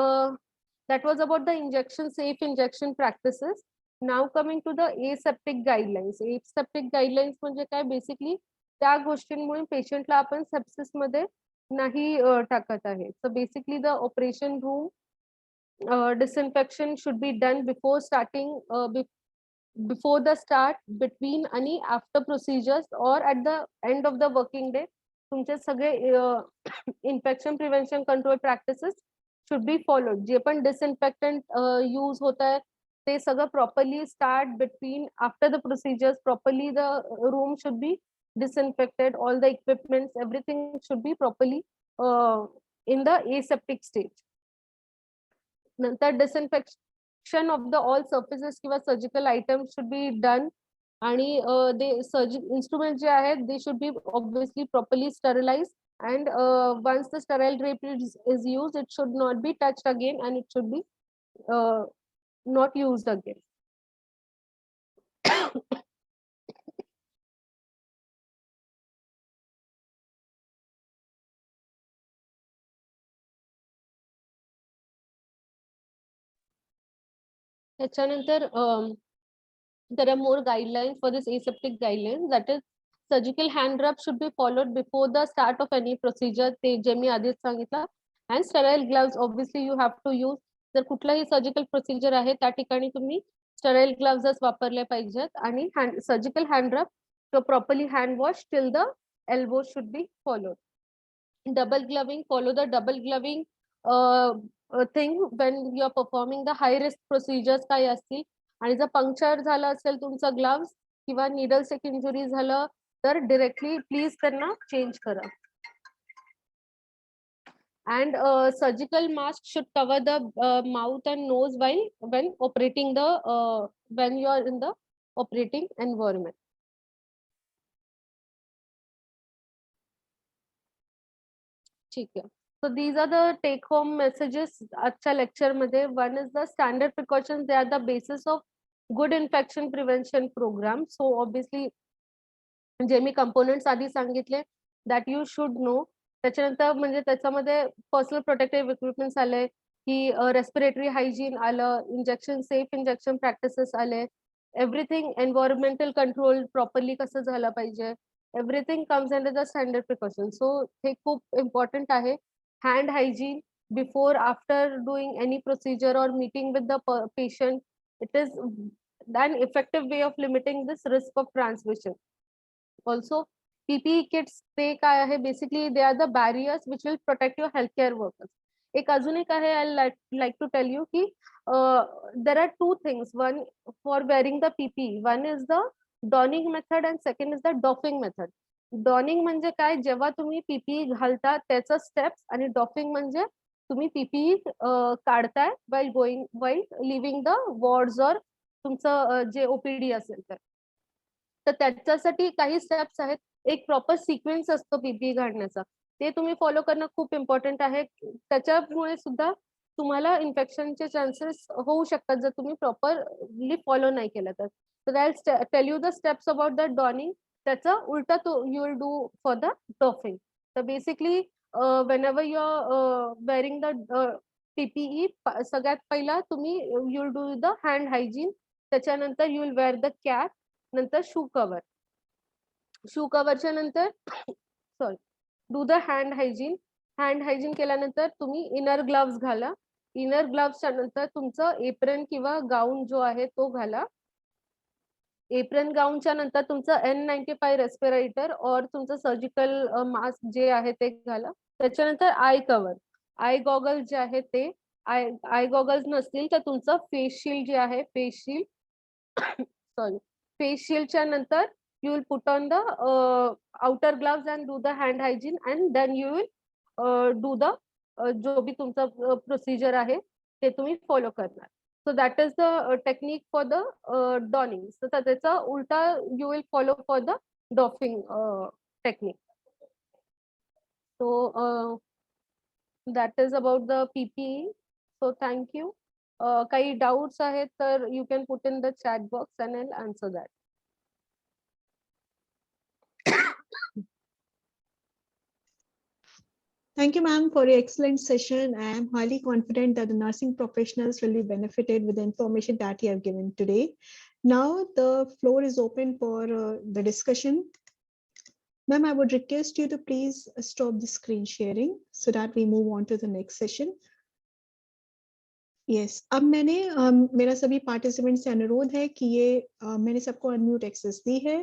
that was about the injection, safe injection practices. Now coming to the aseptic guidelines. Aseptic guidelines म्हणजे काय, बेसिकली त्या गोष्टींमुळे पेशंटला आपण सेप्सिस मध्ये नाही टाकत आहे. So basically the operation room disinfection should be done before starting, before the start, between आणि after procedures or at the end of the working day. तुमचे सगळे infection prevention control practices should be followed. जे पण disinfectant use होता है ते सगळं properly start, between, after the procedures. Properly the room should be disinfected, all the equipments, everything should be properly in the aseptic stage. नंतर disinfection of the all surfaces किंवा surgical items should be done. आणि they instruments जे आहेत they should be obviously properly sterilized. And once the sterile drapery is used, it should not be touched again and it should be not used again. त्याच्यानंतर there are more guidelines for this aseptic guidelines. That is, surgical hand rub should be followed before the start of any procedure. ते जे मी आधीच सांगितलं. And sterile gloves obviously you have to use. जर कुठलाही सर्जिकल प्रोसिजर आहे त्या ठिकाणी तुम्ही स्टराईल ग्लव्स वापरले पाहिजेत. आणि सर्जिकल हँड रब, so properly hand wash till the elbow should be followed. Double gloving, follow the double gloving thing when you are performing the high risk procedures काय असतील. आणि जर पंक्चर झालं असेल तुमचं ग्लव्स किंवा निडल सेक इंजुरी झालं तर डिरेक्टली प्लीज त्यांना चेंज करा. And surgical mask should cover the mouth and nose while when operating the when you are in the operating environment. ठीक है. So these are the take home messages आजच्या lecture मध्ये. One is the standard precautions. They are the basis of good infection prevention program. So obviously जे मी components आधी सांगितले that you should know. त्याच्यानंतर म्हणजे त्याच्यामध्ये पर्सनल प्रोटेक्टिव्ह इक्विपमेंट्स आले, की रेस्पिरेटरी हायजीन आलं, इंजेक्शन सेफ इंजेक्शन प्रॅक्टिसेस आले, एव्हरीथिंग एन्व्हायरमेंटल कंट्रोल प्रॉपरली कसं झालं पाहिजे, everything comes under the standard precaution. सो हे खूप इम्पॉर्टंट आहे. Hand hygiene before after doing any procedure और meeting with the patient, it is an effective way of limiting this risk of transmission. Also, PPE kits ते काय आहे, basically they are the barriers which will protect your healthcare workers. एक अजून एक आहे, I like to tell you की there are two things. One for wearing the PPE. One is the donning method and second is the doffing method. Donning म्हणजे काय, जेव्हा तुम्ही PPE घालता त्याचा steps, आणि doffing म्हणजे तुम्ही PPE काढताय while leaving the wards or तुमचं जे OPD असेल तर त्याच्यासाठी काही स्टेप्स आहेत. एक प्रॉपर सिक्वेन्स असतो पीपीई घालण्याचा, ते तुम्ही फॉलो करणं खूप इम्पॉर्टंट आहे. त्याच्यामुळे सुद्धा तुम्हाला इन्फेक्शनचे चान्सेस होऊ शकतात जर तुम्ही प्रॉपरली फॉलो नाही केलं तर. So that tell you the steps about the donning. त्याचा उलटा you will do for the doffing. तर basically whenever you are wearing the PPE, सगळ्यात पहिला तुम्ही you will do the hand hygiene, त्याच्यानंतर you will wear the cap, नंतर शू कव्हर. शू कव्हरच्या नंतर sorry do the hand hygiene. Hand hygiene केल्यानंतर तुम्ही इनर ग्लव्स घाला. इनर ग्लव्सच्या नंतर तुमचं एप्रन किंवा गाऊन जो आहे तो घाला. एप्रन गाऊनच्या नंतर तुमचं N95 रेस्पिरेटर और तुमचं सर्जिकल मास्क जे आहे ते घाला. त्याच्यानंतर आय कव्हर, आय गॉगल जे आहे ते, आय गॉगल्स नसतील तर तुमचं फेस शील्ड जे आहे, फेस शील्ड सॉरी फेस शील्डच्या नंतर you will put on the outer gloves and do the hand hygiene, and then you will do the जो भी तुमचा प्रोसिजर आहे ते तुम्ही फॉलो करणार. So that is the technique for the donning. So त्याचा उलटा you will follow for the doffing technique. So that is about the PPE. So thank you. काही doubts आहेत तर you can put in the chat box and I'll answer that. Thank you, ma'am, for your excellent session. I am highly confident that the nursing professionals will be benefited with the information that you have given today. Now the floor is open for the discussion. Ma'am, I would request you to please stop the screen sharing so that we move on to the next session. Yes, अब मैंने मेरा सभी पार्टिसिपेंट से अनुरोध है कि ये मैंने सबको अनम्यूट एक्सेस दी है.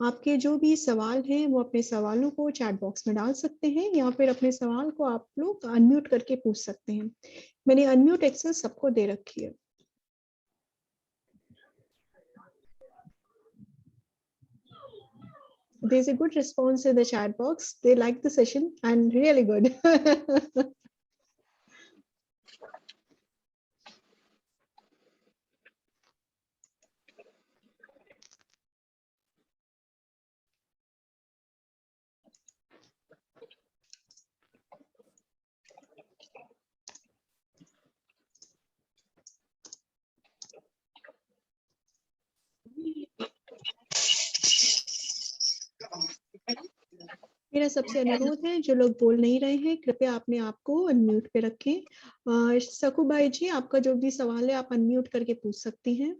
आपके जो भी सवाल हैं वो अपने सवालों को चैट बॉक्स में डाल सकते हैं या फिर अपने सवाल को आप लोग अनम्यूट करके पूछ सकते हैं. मैंने अनम्यूट एक्सेस सबको दे रखी है. There's a good response in the chat box. They like the session and really good. मेरा सबसे अनुरोध है जो लोग बोल नहीं रहे हैं कृपया अपने आप को अनम्यूट पे रखें. सकूबाई जी, आपका जो भी सवाल है आप अनम्यूट करके पूछ सकती हैं.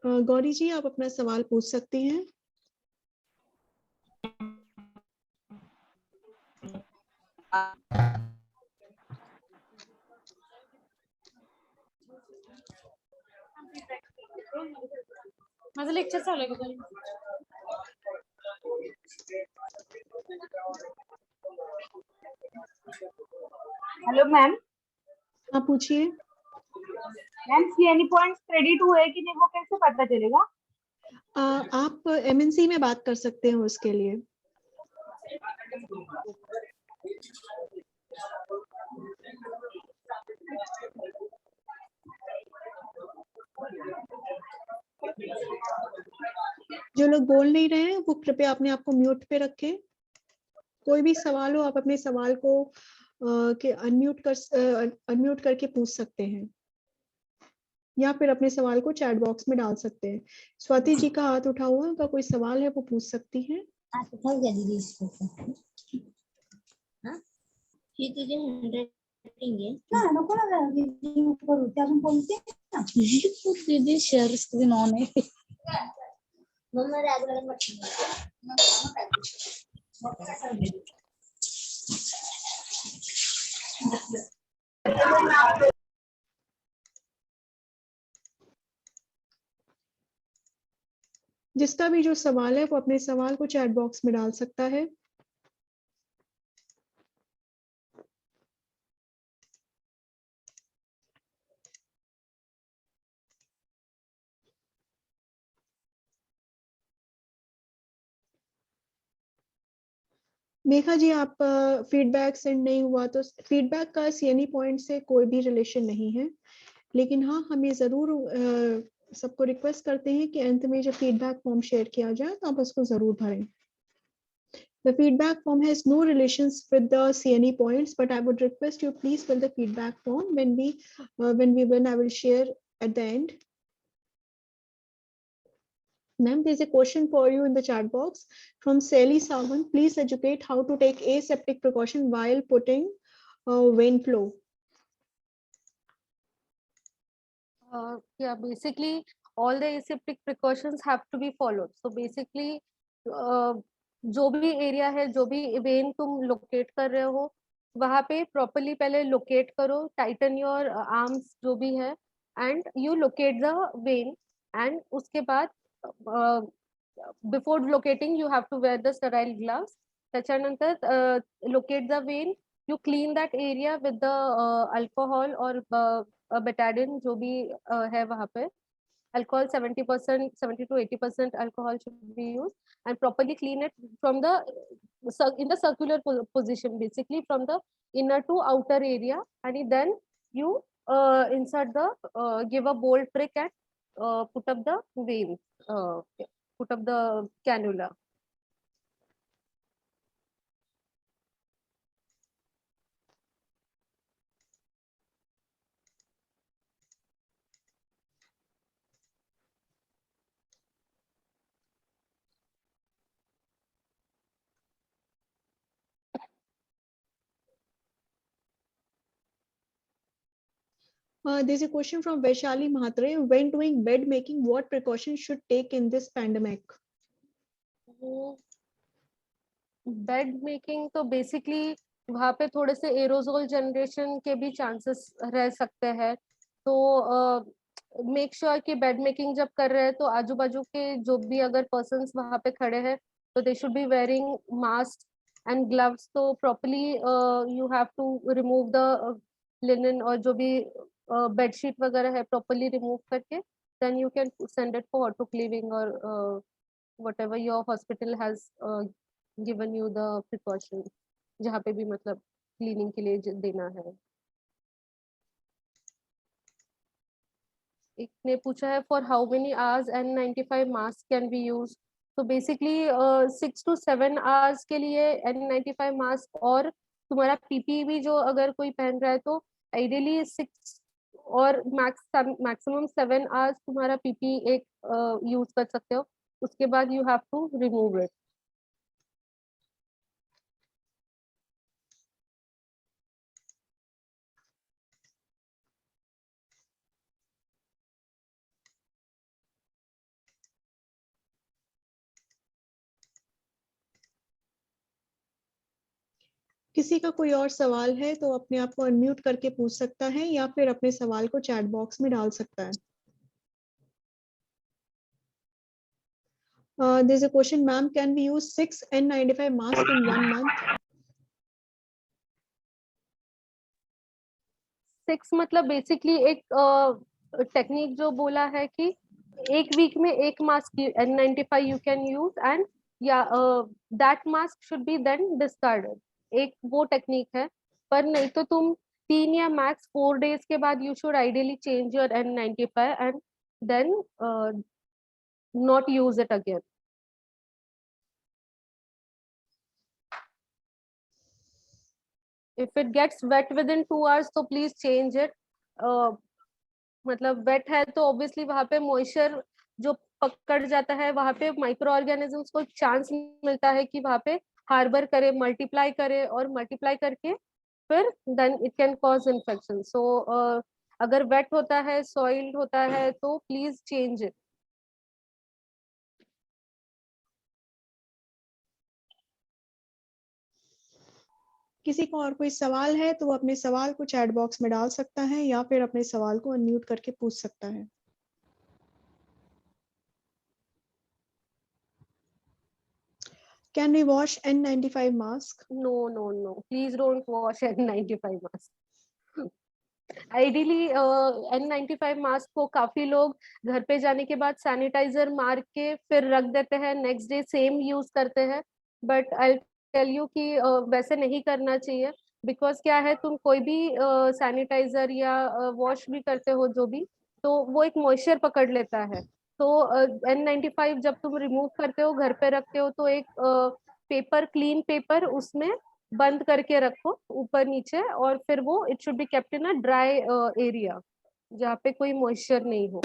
गौरी जी, आप अपना सवाल पूछ सकती हैं. माझं लेक्चर चालू आहे का? Hello ma'am. हाँ पूछिए. मैम सीएनई पॉइंट्स क्रेडिट हुए कि नहीं वो कैसे पता चलेगा? आप एमएनसी में बात कर सकते हैं उसके लिए. जो लोग बोल नहीं रहे हैं वो कृपया अपने आप को म्यूट पे रखें. कोई भी सवाल हो आप अपने सवाल को अनम्यूट करके पूछ सकते हैं या फिर अपने सवाल को चैट बॉक्स में डाल सकते हैं. स्वाति जी का हाथ उठा हुआ, उनका कोई सवाल है वो पूछ सकती हैं. दीदी इसको हाँ ये तुझे 100 देंगे ना नको ना दीदी ऊपर होते आपण बोलते ना दीदी शेअर स्क्रीन ऑन आहे. मम्मा रागला जिसका भी जो सवाल है वो अपने सवाल को चैट बॉक्स में डाल सकता है. मेघा जी, आप फीडबैक सेंड नहीं हुआ तो फीडबैक का सीएनई पॉइंट से कोई भी रिलेशन नहीं है, लेकिन हाँ हम ये जरूर सबको रिक्वेस्ट करते हैं कि अंत में जब फीडबैक फॉर्म शेयर किया जाए तो आप उसको जरूर भरें. The feedback form has no relations with the CNE points, but I would request you please fill the feedback form when I will share at the end. Ma'am, there's a question for you in the chat box from Sally Sawan. Please educate how to take aseptic precaution while putting vein flow. Yeah, basically all the aseptic precautions have to be followed. So basically जो भी एरिया है, जो भी वेन तुम लोकेट कर रहे हो, वहां पे प्रॉपरली पहले लोकेट करो, टाइटन योर आर्म्स जो भी है, and you locate the vein. And उसके बाद before locating you have to wear the sterile gloves. त्याच्यानंतर locate the vein, you clean that area with the alcohol और बेटाडिन जो भी है वहां पे. Alcohol 70%, 70 to 80% alcohol should be used, and properly clean it from the in the circular position, basically from the inner to outer area, and then you insert the give a bolt prick and put up the vein, put up the cannula. There's a question from Vaishali Mahatre. When doing bed making, what precautions should take in this pandemic? Bed making तो बेसिकली वहाँ पे थोड़े से एरोजोल जनरेशन के भी चांसेस रह सकते हैं. तो मेक श्योर कि बेड मेकिंग जब कर रहे हैं तो आजू बाजू के जो भी अगर पर्सन्स वहाँ पे खड़े हैं तो they should be wearing mask and gloves. तो properly you have to remove the linen और जो भी बेडशीट वगैरह है प्रॉपरली रिमूव करके then you can send it for autoclaving और whatever your hospital has given you the precautions, जहाँ पे भी मतलब क्लीनिंग के लिए देना है. एक ने पूछा है for how many hours N95 mask can be use. तो बेसिकली 6 to 7 आवर्स के लिए N95 मास्क, और तुम्हारा पीपी भी जो अगर कोई पहन रहा है तो आइडियली 6 और मैक्सिमम 7 आवर्स तुम्हारा पीपी एक यूज कर सकते हो. उसके बाद you have to remove it. किसी का कोई और सवाल है तो अपने आप को अनम्यूट करके पूछ सकता है या फिर अपने सवाल को चैट बॉक्स में डाल सकता है. There's a question, ma'am, can we use 6 N95 masks in 1 month? 6 मतलब बेसिकली एक टेक्निक जो बोला है कि एक वीक में एक mask N95 you can use, and या that mask should be then discarded. एक वो टेक्निक है. पर नहीं तो तुम 3 या मैक्स 4 डेज के बाद you should ideally change your N95 and then not use it again. If it gets wet within 2 hours तो please change it. मतलब वेट है तो ऑब्वियसली वहां पे मॉइस्चर जो पकड़ जाता है, वहां पे माइक्रो ऑर्गेनिजम्स को चांस मिलता है कि वहां पे हार्बर करे, मल्टीप्लाई करे, और मल्टीप्लाई करके फिर then it can cause infection. So अगर वेट होता है, सॉइल्ड होता है तो प्लीज चेंज इट. किसी को और कोई सवाल है तो वो अपने सवाल को चैट बॉक्स में डाल सकता है या फिर अपने सवाल को अनम्यूट करके पूछ सकता है. Can we wash N95 mask? No, please don't wash N95 mask. Ideally N95 mask को काफी लोग घर पे जाने के बाद सैनिटाइजर मार के फिर रख देते हैं, नेक्स्ट डे सेम यूज करते हैं. बट आई टेल यू कि वैसे नहीं करना चाहिए. बिकॉज क्या है, तुम कोई भी सैनिटाइजर या वॉश भी करते हो जो भी, तो वो एक मॉइस्चर पकड़ लेता है. तो N95 जब तुम रिमूव करते हो, घर पे रखते हो, तो एक पेपर, क्लीन पेपर, उसमें बंद करके रखो ऊपर नीचे, और फिर वो it should be kept in a dry area जहाँ पे कोई मॉइस्चर नहीं हो.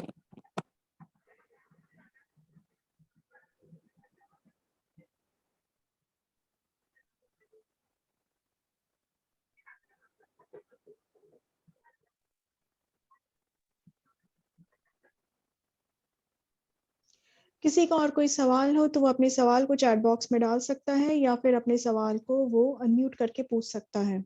किसी का और कोई सवाल हो तो वो अपने सवाल को चैट बॉक्स में डाल सकता है या फिर अपने सवाल को वो अनम्यूट करके पूछ सकता है।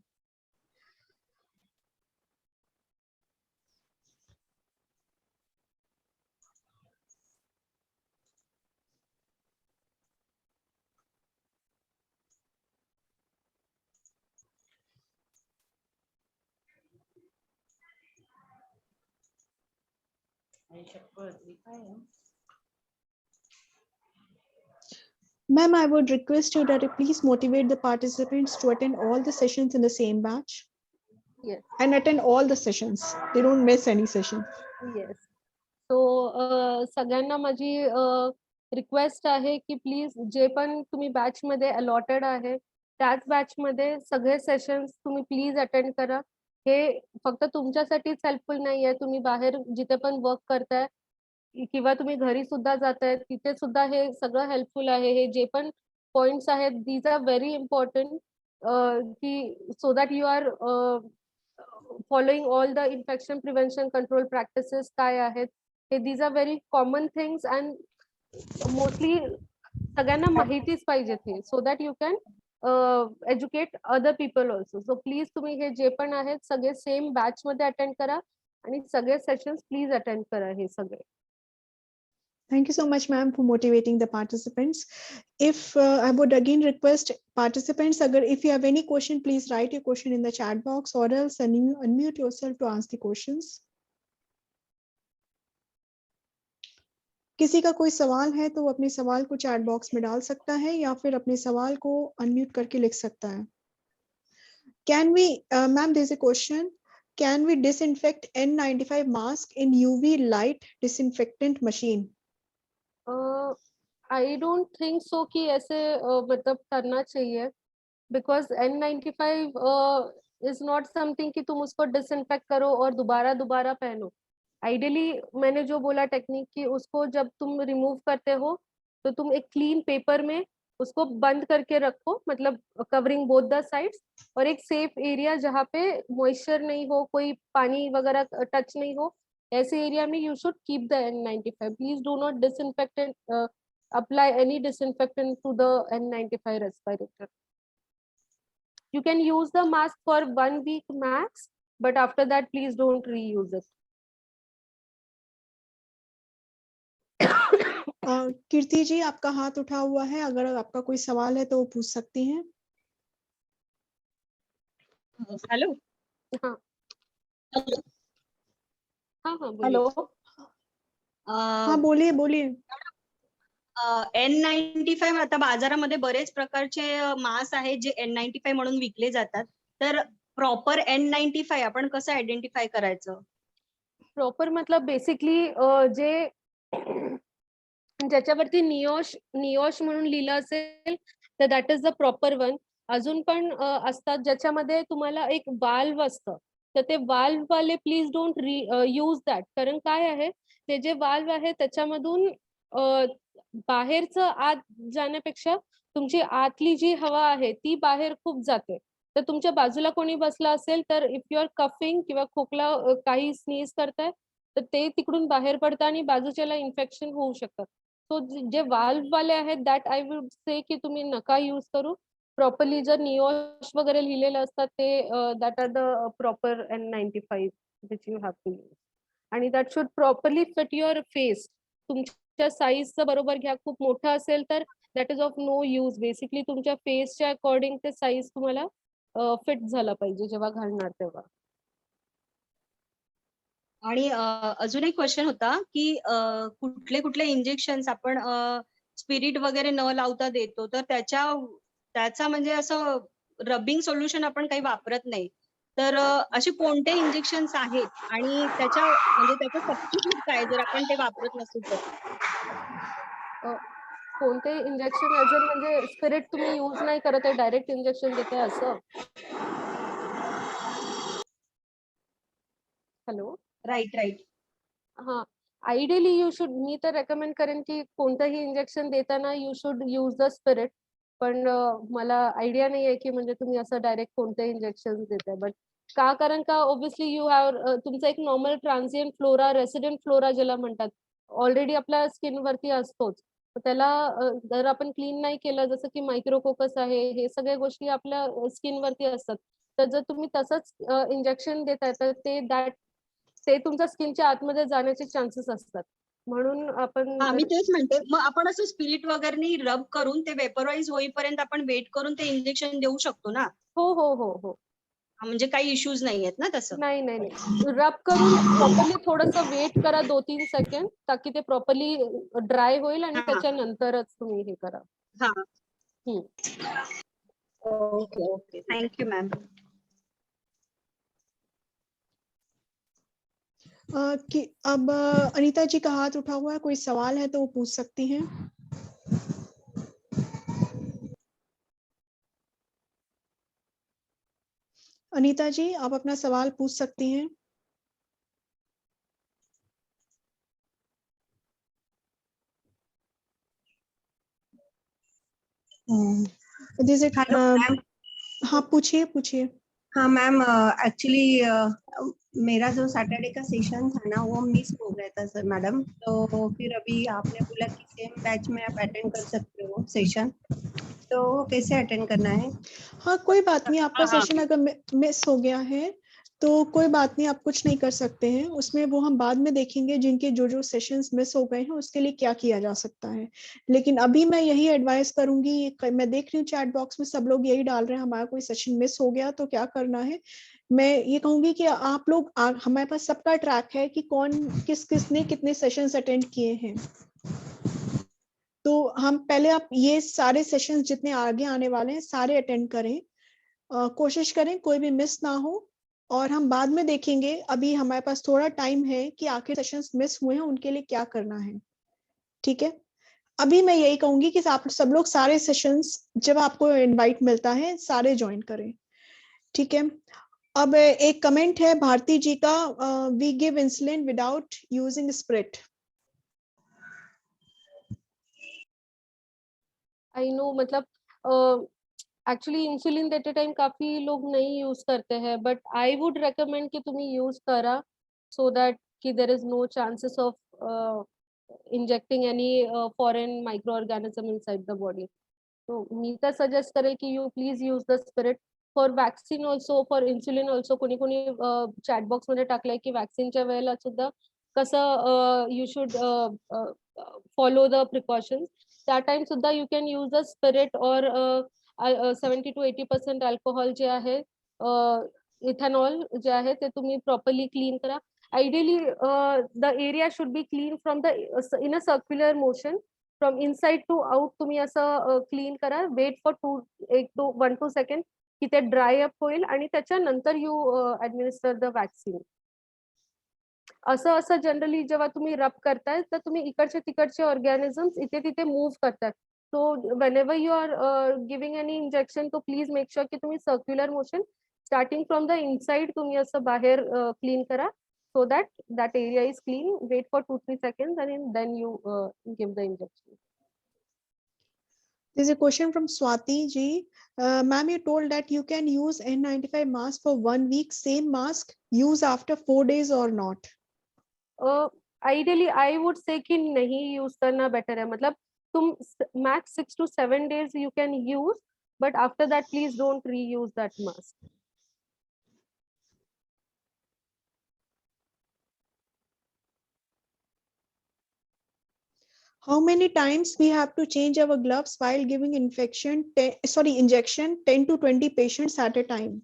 Ma'am, I would request you that you please motivate the participants to attend all the sessions in the same batch Yes. and attend all the sessions. They don't miss any session. Yes. So सगळ्यांना माझी रिक्वेस्ट आहे की प्लीज जे पण तुम्ही बॅच मध्ये अलॉटेड आहे त्याच बॅच मध्ये सगळे सेशन्स तुम्ही प्लीज अटेंड करा. हे फक्त तुमच्यासाठीच हेल्पफुल नाही आहे, तुम्ही बाहेर जिथे पण वर्क करताय किंवा तुम्ही घरी सुद्धा जाताय तिथे सुद्धा हे सगळं हेल्पफुल आहे. हे जे पण पॉइंट्स आहेत दीज आर व्हेरी इम्पॉर्टंट की so that you are following all the infection prevention control practices काय आहेत. These are very common things and mostly सगळ्यांना माहितीच पाहिजे ते, so that you can educate other people also. So please तुम्ही हे जे पण आहेत सगळे सेम बॅच मध्ये अटेंड करा आणि सगळे सेशन्स प्लीज अटेंड करा हे सगळे. Thank you so much, ma'am, for motivating the participants. If I would again request participants, if you have any question, please write your question in the chat box or else unmute yourself to ask the questions. किसी का कोई सवाल है तो वो अपने सवाल को चैट बॉक्स में डाल सकता है या फिर अपने सवाल को अनम्यूट करके लिख सकता है. Can we, ma'am, there's a question. Can we disinfect N95 mask in UV light disinfectant machine? I don't think so कि ऐसे मतलब करना चाहिए, because N95 is not something कि तुम उसको डिसइंफेक्ट करो और दोबारा दोबारा पहनो. आइडियली मैंने जो बोला टेक्निक की उसको जब तुम रिमूव करते हो तो तुम एक क्लीन पेपर में उसको बंद करके रखो, मतलब कवरिंग बोथ द साइड्स, और एक सेफ एरिया जहाँ पे मॉइस्चर नहीं हो, कोई पानी वगैरह टच नहीं हो, ऐसे एरिया में you should keep the N95. Please do not disinfect and apply any disinfectant to the N95 respirator. You can use the mask for 1 week max, but after that please don't reuse it. कीर्ति जी, आपका हाथ उठा हुआ है, अगर आपका कोई सवाल है तो वो पूछ सकती हैं. हेलो. हाँ हाँ हाँ बोलिए. हेलो. हाँ बोलिए बोलिए. N95 आता बाजारामध्ये बरेच प्रकारचे मास्क आहेत जे N95 म्हणून विकले जातात. तर प्रॉपर N95 आपण कसं आयडेंटिफाय करायचं? प्रॉपर मतलब बेसिकली जे ज्याच्यावरती नियोश म्हणून लिहिलं असेल तर that is the proper one. अजून पण असतात ज्याच्यामध्ये तुम्हाला एक वाल्व असतं, तर ते वाल्व वाले प्लीज डोंट यूज दॅट. कारण काय आहे, ते जे वाल्व आहे त्याच्यामधून बाहेरचं आत जाण्यापेक्षा तुमची आतली जी हवा आहे ती बाहेर खूप जाते. तर तुमच्या बाजूला कोणी बसला असेल तर इफ यू आर कफिंग किंवा खोकला काही स्नीज करताय तर ते तिकडून बाहेर पडतं आणि बाजूच्याला इन्फेक्शन होऊ शकतं. सो जे वाल्व वाले आहेत दॅट आय वुड से की तुम्ही नका यूज करू. प्रॉपरली जर नियोश वगैरे लिहिलेलं असतात ते that are the proper N95 which you have to use. आणि that should properly fit your face. तुमच्या साईजचं बरोबर घ्या. खूप मोठं असेल तर that is of no use. Basically तुमच्या फेसच्या अकॉर्डिंग ते साईज तुम्हाला फिट झाला पाहिजे जेव्हा घालणार तेव्हा. आणि अजून एक क्वेश्चन होता की कुठले कुठले इंजेक्शन आपण स्पिरिट वगैरे न लावता देतो, तर त्याचा म्हणजे असं रबिंग सोल्युशन आपण काही वापरत नाही, तर असे कोणते इंजेक्शन्स आहेत आणि त्याचं सबस्टिट्यूट काय जर आपण ते वापरत नसू तर? कोणते इंजेक्शन ॲज म्हणजे स्पिरिट तुम्ही यूज नाही करत आहे, डायरेक्ट इंजेक्शन देते असं? हॅलो. Right right. हा, आयडियली यू शुड, मी तर रेकमेंड करेन की कोणतंही इंजेक्शन देताना you should use the spirit. पण मला आयडिया नाही आहे की म्हणजे तुम्ही असं डायरेक्ट कोणते इंजेक्शन देताय. बट का, कारण का ऑब्विसली यू हॅव तुमचा एक normal transient flora, resident flora ज्याला म्हणतात, ऑलरेडी आपल्या स्किन वरती असतोच. त्याला जर आपण क्लीन नाही केलं, जसं की मायक्रोकोकस आहे, हे सगळ्या गोष्टी आपल्या स्किनवरती असतात. तर जर तुम्ही तसंच इंजेक्शन देताय तर ते तुमच्या स्किनच्या आतमध्ये जाण्याचे चान्सेस असतात. म्हणून आपण हा, मी तेच म्हणते. मग आपण असं स्पिरिट वगैरे रब करून ते वेपराइज होईपर्यंत आपण वेट करून ते इंजेक्शन देऊ शकतो ना? हो हो हो हो म्हणजे काही इश्यूज नाही आहेत ना तसं? नाही नाही नाही, रब करून प्रॉपरली थोडंसं वेट करा 2-3 सेकंड, ताकी ते प्रॉपरली ड्राय होईल आणि हा. त्याच्यानंतरच तुम्ही हे करा. हा. हम्म. Okay okay, thank you ma'am. कि अब अनीता जी का हाथ उठा हुआ है, कोई सवाल है तो वो पूछ सकती हैं. अनीता जी, आप अपना सवाल पूछ सकती हैं. जैसे हेलो मैम. हाँ, पूछिए पूछिए. हाँ मैम, एक्चुअली मेरा जो सैटरडे का सेशन था ना वो मिस हो गया था सर मैडम. तो फिर अभी आपने बोला कि सेम बैच में आप अटेंड कर सकते हो सेशन, तो कैसे अटेंड करना है? हाँ, कोई बात नहीं, आपका हाँ, हाँ. सेशन अगर मिस हो गया है तो कोई बात नहीं, आप कुछ नहीं कर सकते हैं उसमें. वो हम बाद में देखेंगे जिनके जो जो सेशंस मिस हो गए हैं उसके लिए क्या किया जा सकता है. लेकिन अभी मैं यही एडवाइस करूंगी, मैं देख रही हूँ चैट बॉक्स में सब लोग यही डाल रहे हैं, हमारा कोई सेशन मिस हो गया तो क्या करना है. मैं ये कहूंगी कि आप लोग हमारे पास सबका ट्रैक है कि कौन किसने कितने सेशंस अटेंड किए हैं. तो हम पहले आप ये सारे सेशंस जितने आगे आने वाले हैं सारे अटेंड करें. कोशिश करें कोई भी मिस ना हो. और हम बाद में देखेंगे, अभी हमारे पास थोड़ा टाइम है कि आखिर सेशंस मिस हुए हैं उनके लिए क्या करना है. ठीक है. अभी मैं यही कहूंगी कि आप सब लोग सारे सेशंस जब आपको इनवाइट मिलता है सारे ज्वाइन करें. ठीक है. अब एक कमेंट है भारती जी का, we give insulin without using spirit. I know, मतलब एक्चुअली इंसुलिन देते टाइम काफी लोग नहीं यूज करते हैं, बट आई वुड रेकमेंड कि तुम्ही यूज करा, सो दैट कि there is no chances of injecting any foreign micro organism inside the body. तो मी तर सजेस्ट करेल की you please use the spirit for vaccine also, for insulin also. कोणी कोणी चॅट बॉक्स मध्ये टाकलंय की वॅक्सिनच्या वेळेला सुद्धा कसं you should follow the precautions. त्या टाइम सुद्धा you can use the spirit और 70 to 80% अल्कोहोल जे आहे, इथेनॉल जे आहे ते तुम्ही प्रॉपरली क्लीन करा. Ideally the area should be clean from the in a circular motion, from inside to out. तुम्ही असं क्लीन करा, वेट फॉर 1 to 2 सेकंड की ते ड्राय अप होईल आणि त्याच्यानंतर यू ऍडमिनिस्टर द वॅक्सिन. असं असं जनरली जेव्हा तुम्ही रब करताय तर तुम्ही इकडचे तिकडचे ऑर्गॅनिझम्स इथे तिथे मूव्ह करताय. So whenever you are giving any injection, तो प्लीज मेक शुअर की तुम्ही circular motion starting from the inside तुम्ही असं बाहेर क्लीन करा, so that area is clean. Wait for 2-3 seconds and then you give the injection. There's a question from Swati ji. Ma'am, you told that you can use N95 mask for 1 week. Same mask use after 4 days or not? Ideally I would say कि नहीं यूज करना बेटर है. मतलब तुम max 6 to 7 days you can use, but after that please don't reuse that mask. How many times we have to change our gloves while giving injection 10 to 20 patients at a time?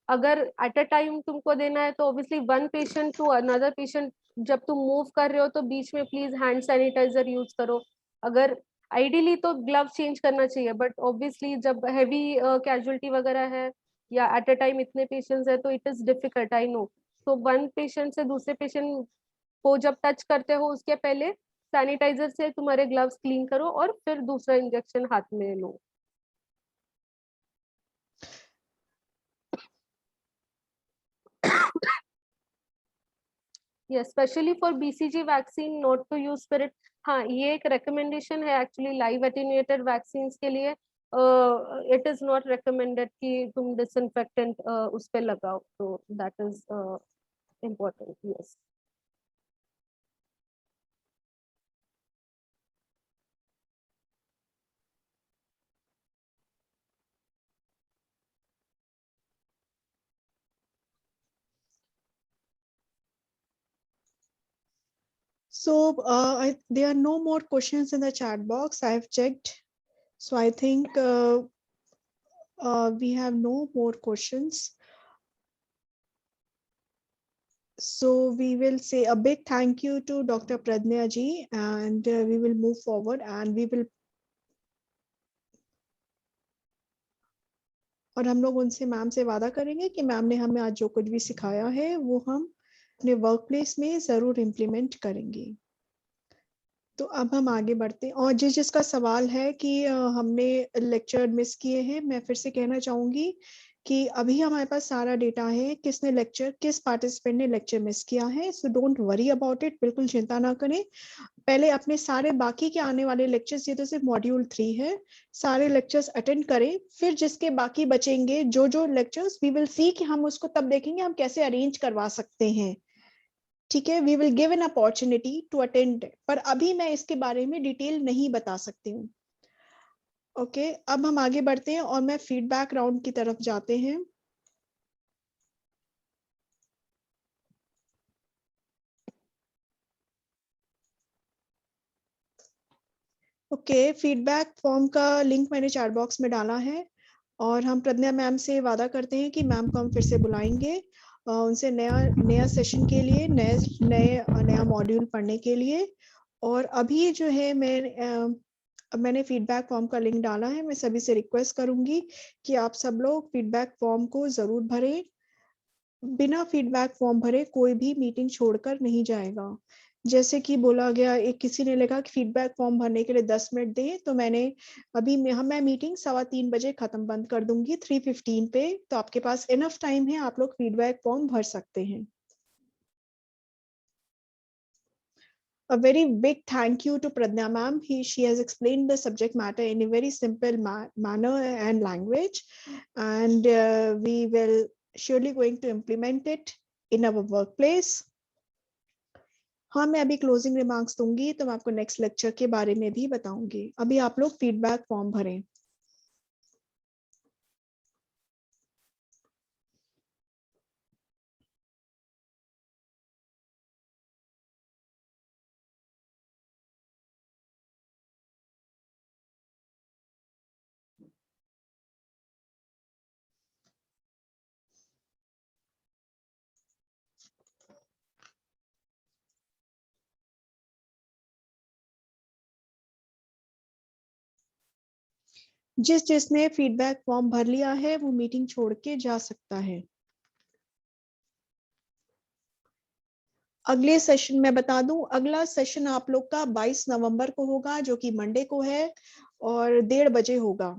अगर एट अ टाइम तुमको देना है तो obviously 1 patient to another patient जब तुम मूव कर रहे हो तो बीच में प्लीज हैंड सैनिटाइजर यूज करो. अगर आइडियली तो ग्लव चेंज करना चाहिए, बट ऑब्वियसली जब हैवी कैजुअलिटी वगैरह है या एट अ टाइम इतने पेशेंट्स है तो it is difficult, I know. तो 1 पेशेंट से दूसरे पेशेंट को जब टच करते हो उसके पहले सैनिटाइजर से तुम्हारे ग्लव्स क्लीन करो और फिर दूसरा इंजेक्शन हाथ में low. Yes, especially for BCG vaccine, not to use spirit. हाँ, ये एक recommendation है actually live attenuated vaccines के लिए. It is not recommended कि तुम disinfectant उस पे लगाओ. So that is important. Yes. So there are no more questions in the chat box. I have checked. So I think we have no more questions. So we will say a big thank you to Dr. Pradnya ji, and we will move forward and we will, और हम लोग उनसे मैम से वादा करेंगे कि मैम ने हमें आज जो कुछ भी सिखाया है वो हम अपने वर्क प्लेस में जरूर इम्प्लीमेंट करेंगे। तो अब हम आगे बढ़ते हैं, और जिसका सवाल है कि हमने लेक्चर मिस किए हैं, मैं फिर से कहना चाहूंगी कि अभी हमारे पास सारा डेटा है, किसने लेक्चर, किस पार्टिसिपेंट ने लेक्चर मिस किया है। So don't worry about it, बिल्कुल चिंता ना करें। पहले अपने सारे बाकी के आने वाले लेक्चर्स, ये तो सिर्फ मॉड्यूल 3 है, सारे लेक्चर्स अटेंड करें। फिर जिसके बाकी बचेंगे जो लेक्चर्स, वी विल सी कि हम उसको तब देखेंगे हम कैसे अरेंज करवा सकते हैं। ठीक है, we will give an opportunity to attend, पर अभी मैं इसके बारे में डिटेल नहीं बता सकती हूँ। ओके, अब हम आगे बढ़ते हैं और मैं फीडबैक राउंड की तरफ जाते हैं। ओके, फीडबैक फॉर्म का लिंक मैंने चैट बॉक्स में डाला है, और हम प्रज्ञा मैम से वादा करते हैं कि मैम को हम फिर से बुलाएंगे उनसे नया सेशन के लिए, नया मॉड्यूल पढ़ने के लिए। और अभी जो है मैंने फीडबैक फॉर्म का लिंक डाला है, मैं सभी से रिक्वेस्ट करूंगी कि आप सब लोग फीडबैक फॉर्म को जरूर भरें। बिना फीडबैक फॉर्म भरे कोई भी मीटिंग छोड़कर नहीं जाएगा। जैसे कि बोला गया, एक किसी ने लिखा कि फीडबैक फॉर्म भरने के लिए 10 मिनट दें, तो मैंने अभी मैं मीटिंग 3:15 बजे खत्म बंद कर दूंगी 3:15 पे, तो आपके पास इनफ टाइम है, आप लोग फीडबैक फॉर्म भर सकते हैं। A very big thank you to Pradnya ma'am. She has explained the subject matter in a very simple manner and language, and we will surely going to implement it in our workplace. हाँ, मैं अभी क्लोजिंग रिमार्क्स दूंगी, तो मैं आपको नेक्स्ट लेक्चर के बारे में भी बताऊंगी। अभी आप लोग फीडबैक फॉर्म भरें। जिसने फीडबैक फॉर्म भर लिया है वो मीटिंग छोड़ के जा सकता है। अगले सेशन में बता दूं, अगला सेशन आप लोग का 22 नवंबर को होगा, जो कि मंडे को है, और 1:30 बजे होगा।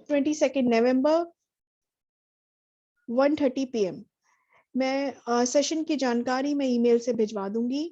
22 नवंबर 1:30 PM। मैं सेशन की जानकारी मैं ईमेल से भिजवा दूंगी।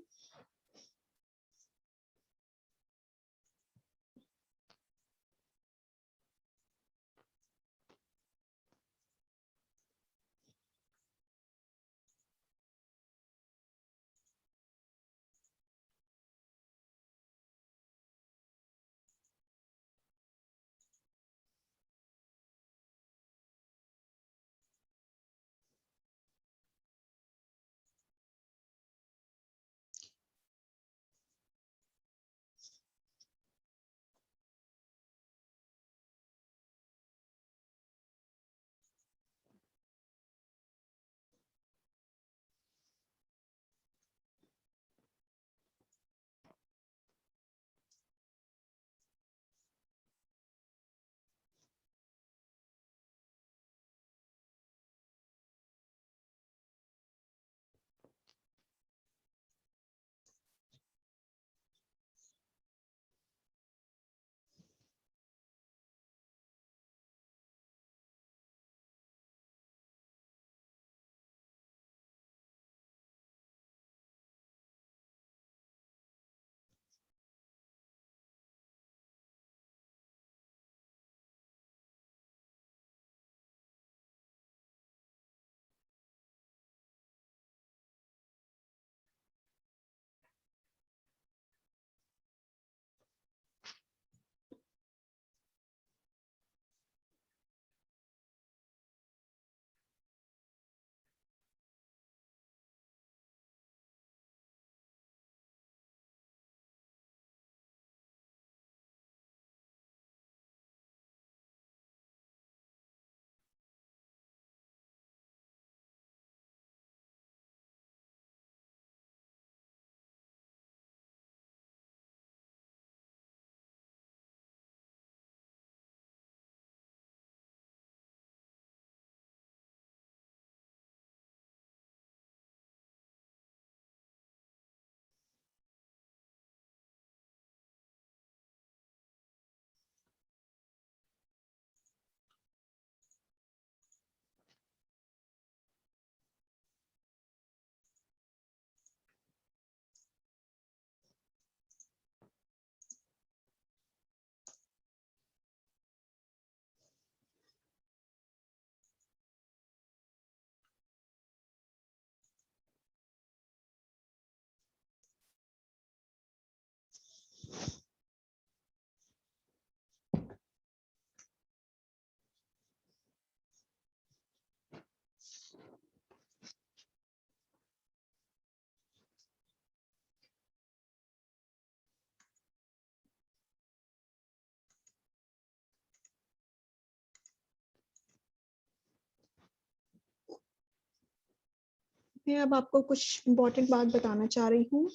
मैं अब आपको कुछ इम्पोर्टेंट बात बताना चाह रही हूँ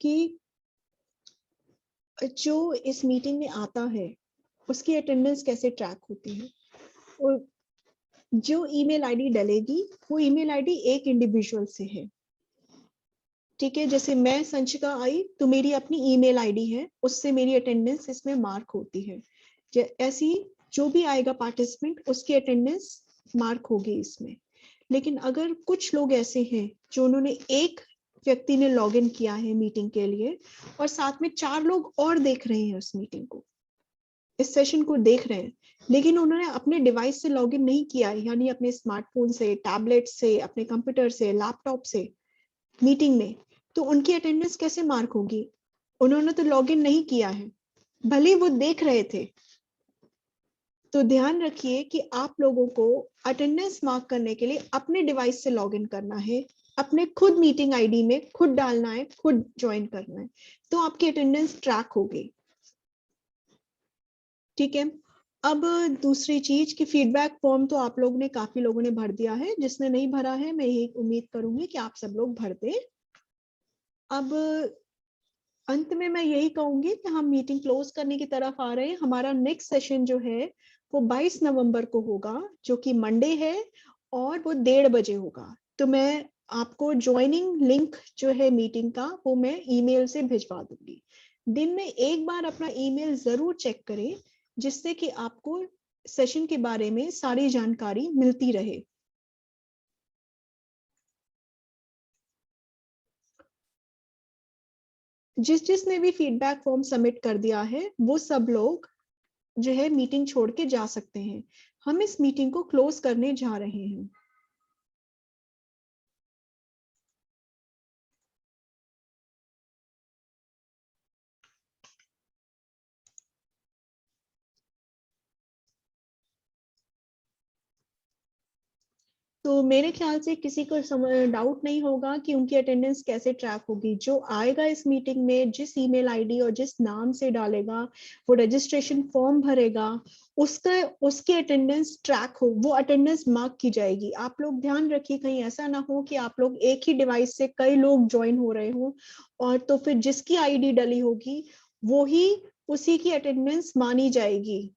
कि जो इस मीटिंग में आता है उसकी अटेंडेंस कैसे ट्रैक होती है, और जो ईमेल आईडी डलेगी वो ईमेल आईडी एक इंडिविजुअल से है, ठीक है। जैसे मैं संचिका आई तो मेरी अपनी ईमेल आईडी है, उससे मेरी अटेंडेंस इसमें मार्क होती है। ऐसी जो भी आएगा पार्टिसिपेंट उसकी अटेंडेंस मार्क होगी इसमें। लेकिन अगर कुछ लोग ऐसे हैं जो उन्होंने, एक व्यक्ति ने लॉगिन किया है मीटिंग के लिए और साथ में 4 लोग और देख रहे हैं उस मीटिंग को, इस सेशन को देख रहे हैं, लेकिन उन्होंने अपने डिवाइस से लॉगिन नहीं किया है, यानी अपने स्मार्टफोन से, टैबलेट से, अपने कंप्यूटर से, लैपटॉप से मीटिंग में, तो उनकी अटेंडेंस कैसे मार्क होगी? उन्होंने तो लॉगिन नहीं किया है, भले वो देख रहे थे। तो ध्यान रखिए कि आप लोगों को अटेंडेंस मार्क करने के लिए अपने डिवाइस से लॉगिन करना है, अपने खुद मीटिंग आईडी में खुद डालना है, खुद ज्वाइन करना है, तो आपकी अटेंडेंस ट्रैक होगी, ठीक है। अब दूसरी चीज कि फीडबैक फॉर्म तो आप लोगों ने, काफी लोगों ने भर दिया है, जिसने नहीं भरा है मैं यही उम्मीद करूंगी कि आप सब लोग भर दें। अब अंत में मैं यही कहूंगी कि हम मीटिंग क्लोज करने की तरफ आ रहे हैं। हमारा नेक्स्ट सेशन जो है वो 22 नवंबर को होगा, जो कि मंडे है, और वो 1:30 बजे होगा। तो मैं आपको ज्वाइनिंग लिंक जो है मीटिंग का वो मैं ईमेल से भिजवा दूंगी। दिन में एक बार अपना ईमेल जरूर चेक करें, जिससे कि आपको सेशन के बारे में सारी जानकारी मिलती रहे। जिसने भी फीडबैक फॉर्म सबमिट कर दिया है वो सब लोग जो है मीटिंग छोड़ के जा सकते हैं। हम इस मीटिंग को क्लोज करने जा रहे हैं। तो मेरे ख्याल से किसी को डाउट नहीं होगा कि उनकी अटेंडेंस कैसे ट्रैक होगी। जो आएगा इस मीटिंग में, जिस ईमेल आईडी और जिस नाम से डालेगा, वो रजिस्ट्रेशन फॉर्म भरेगा, उसकी अटेंडेंस ट्रैक हो, वो अटेंडेंस मार्क की जाएगी। आप लोग ध्यान रखिए कहीं ऐसा ना हो कि आप लोग एक ही डिवाइस से कई लोग ज्वाइन हो रहे हो, और तो फिर जिसकी आईडी डली होगी वो ही उसी की अटेंडेंस मानी जाएगी।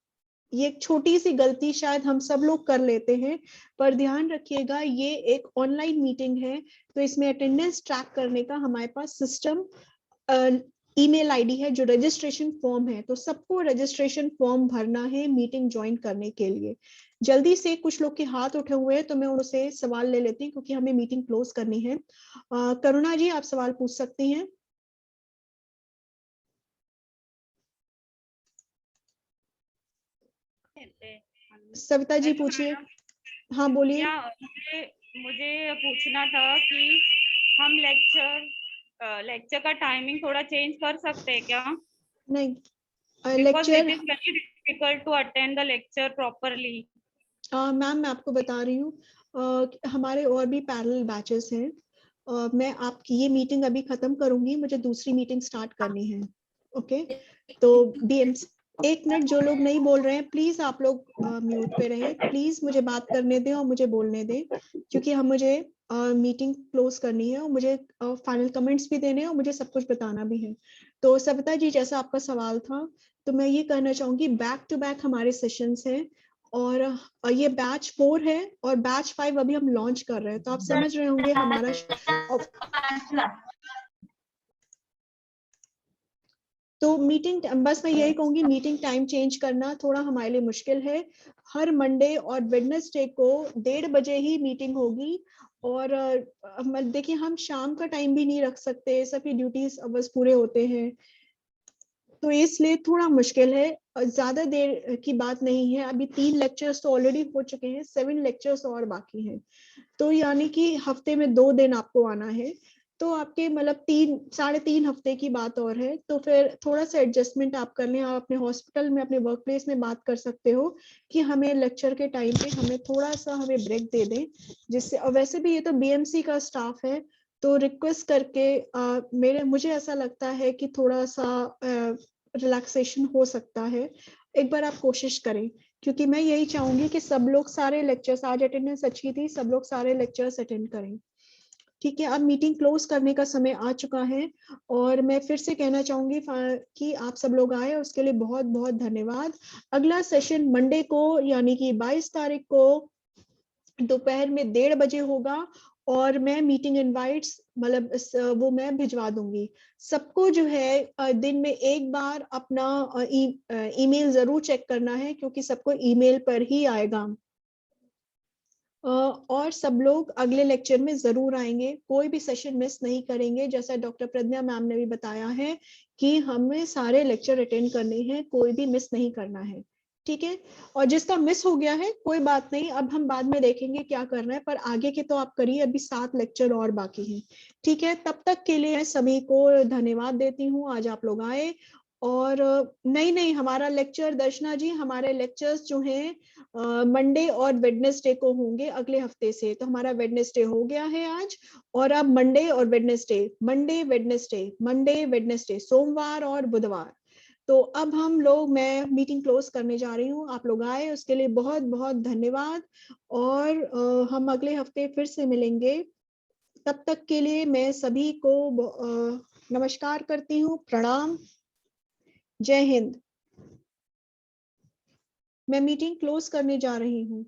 ये एक छोटी सी गलती शायद हम सब लोग कर लेते हैं, पर ध्यान रखिएगा ये एक ऑनलाइन मीटिंग है, तो इसमें अटेंडेंस ट्रैक करने का हमारे पास सिस्टम ईमेल आईडी है, जो रजिस्ट्रेशन फॉर्म है। तो सबको रजिस्ट्रेशन फॉर्म भरना है मीटिंग ज्वाइन करने के लिए। जल्दी से, कुछ लोग के हाथ उठे हुए हैं तो मैं उनसे सवाल ले लेती हूँ, क्योंकि हमें मीटिंग क्लोज करनी है। करुणा जी, आप सवाल पूछ सकती हैं। सविता जी पूछिए। हाँ बोलिए। मुझे पूछना था कि हम लेक्चर का टाइमिंग थोड़ा चेंज कर सकते हैं क्या? नहीं, Because it lecture, is very difficult to attend the lecture properly. Ma'am मैं आपको बता रही हूँ, हमारे और भी पैरेलल बैचेस हैं। मैं आपकी ये मीटिंग अभी खत्म करूंगी, मुझे दूसरी मीटिंग स्टार्ट करनी है। ओके, तो बीएमसी, एक मिनट, जो लोग नहीं बोल रहे हैं प्लीज आप लोग म्यूट पे रहें। प्लीज मुझे बात करने दें और मुझे बोलने दें, क्योंकि मुझे मीटिंग क्लोज करनी है और मुझे फाइनल कमेंट्स भी देने हैं और मुझे सब कुछ बताना भी है। तो सविता जी, जैसा आपका सवाल था, तो मैं ये कहना चाहूंगी बैक टू बैक हमारे सेशंस हैं, और ये बैच 4 है और बैच 5 अभी हम लॉन्च कर रहे हैं। तो आप समझ रहे होंगे हमारा, तो मीटिंग, बस मैं यही कहूंगी मीटिंग टाइम चेंज करना थोड़ा हमारे लिए मुश्किल है। हर मंडे और वेडनेसडे को 1:30 बजे ही मीटिंग होगी, और देखिए हम शाम का टाइम भी नहीं रख सकते, सभी ड्यूटीज अवर्स पूरे होते हैं, तो इसलिए थोड़ा मुश्किल है। ज्यादा देर की बात नहीं है, अभी 3 लेक्चर्स तो ऑलरेडी हो चुके हैं, 7 लेक्चर्स और बाकी हैं। तो यानी कि हफ्ते में 2 दिन आपको आना है, तो आपके मतलब 3-3.5 हफ्ते की बात और है। तो फिर थोड़ा सा एडजस्टमेंट आप कर लें, आप अपने हॉस्पिटल में, अपने वर्क प्लेस में बात कर सकते हो कि हमें लेक्चर के टाइम पे हमें थोड़ा सा हमें ब्रेक दे दें, जिससे, और वैसे भी ये तो बीएमसी का स्टाफ है, तो रिक्वेस्ट करके मुझे ऐसा लगता है कि थोड़ा सा रिलैक्सेशन हो सकता है। एक बार आप कोशिश करें, क्योंकि मैं यही चाहूंगी कि सब लोग सारे लेक्चर्स, आज अटेंडेंस अच्छी थी, सब लोग सारे लेक्चर्स अटेंड करें। ठीक है, अब मीटिंग क्लोज करने का समय आ चुका है और मैं फिर से कहना चाहूंगी कि आप सब लोग आए, उसके लिए बहुत बहुत धन्यवाद। अगला सेशन मंडे को यानी कि 22 तारीख को दोपहर में 1:30 बजे होगा और मैं मीटिंग इनवाइट्स मतलब वो मैं भिजवा दूंगी सबको। जो है दिन में एक बार अपना ईमेल जरूर चेक करना है क्योंकि सबको ईमेल पर ही आएगा। और सब लोग अगले लेक्चर में जरूर आएंगे, कोई भी सेशन मिस नहीं करेंगे। जैसा डॉक्टर प्रज्ञा मैम ने भी बताया है कि हमें सारे लेक्चर अटेंड करने हैं, कोई भी मिस नहीं करना है, ठीक है। और जिसका मिस हो गया है कोई बात नहीं, अब हम बाद में देखेंगे क्या करना है, पर आगे के तो आप करिए, अभी 7 लेक्चर और बाकी हैं, ठीक है। तब तक के लिए सभी को धन्यवाद देती हूँ, आज आप लोग आए। और नहीं हमारा लेक्चर दर्शना जी, हमारे लेक्चर्स जो हैं मंडे और वेडनेसडे को होंगे अगले हफ्ते से। तो हमारा वेडनेसडे हो गया है आज, और अब मंडे और वेडनेसडे, मंडे वेडनेसडे, सोमवार और बुधवार। तो अब हम लोग, मैं मीटिंग क्लोज करने जा रही हूँ, आप लोग आए उसके लिए बहुत बहुत धन्यवाद। और हम अगले हफ्ते फिर से मिलेंगे। तब तक के लिए मैं सभी को नमस्कार करती हूँ, प्रणाम, जय हिंद। मैं मीटिंग क्लोज करने जा रही हूँ।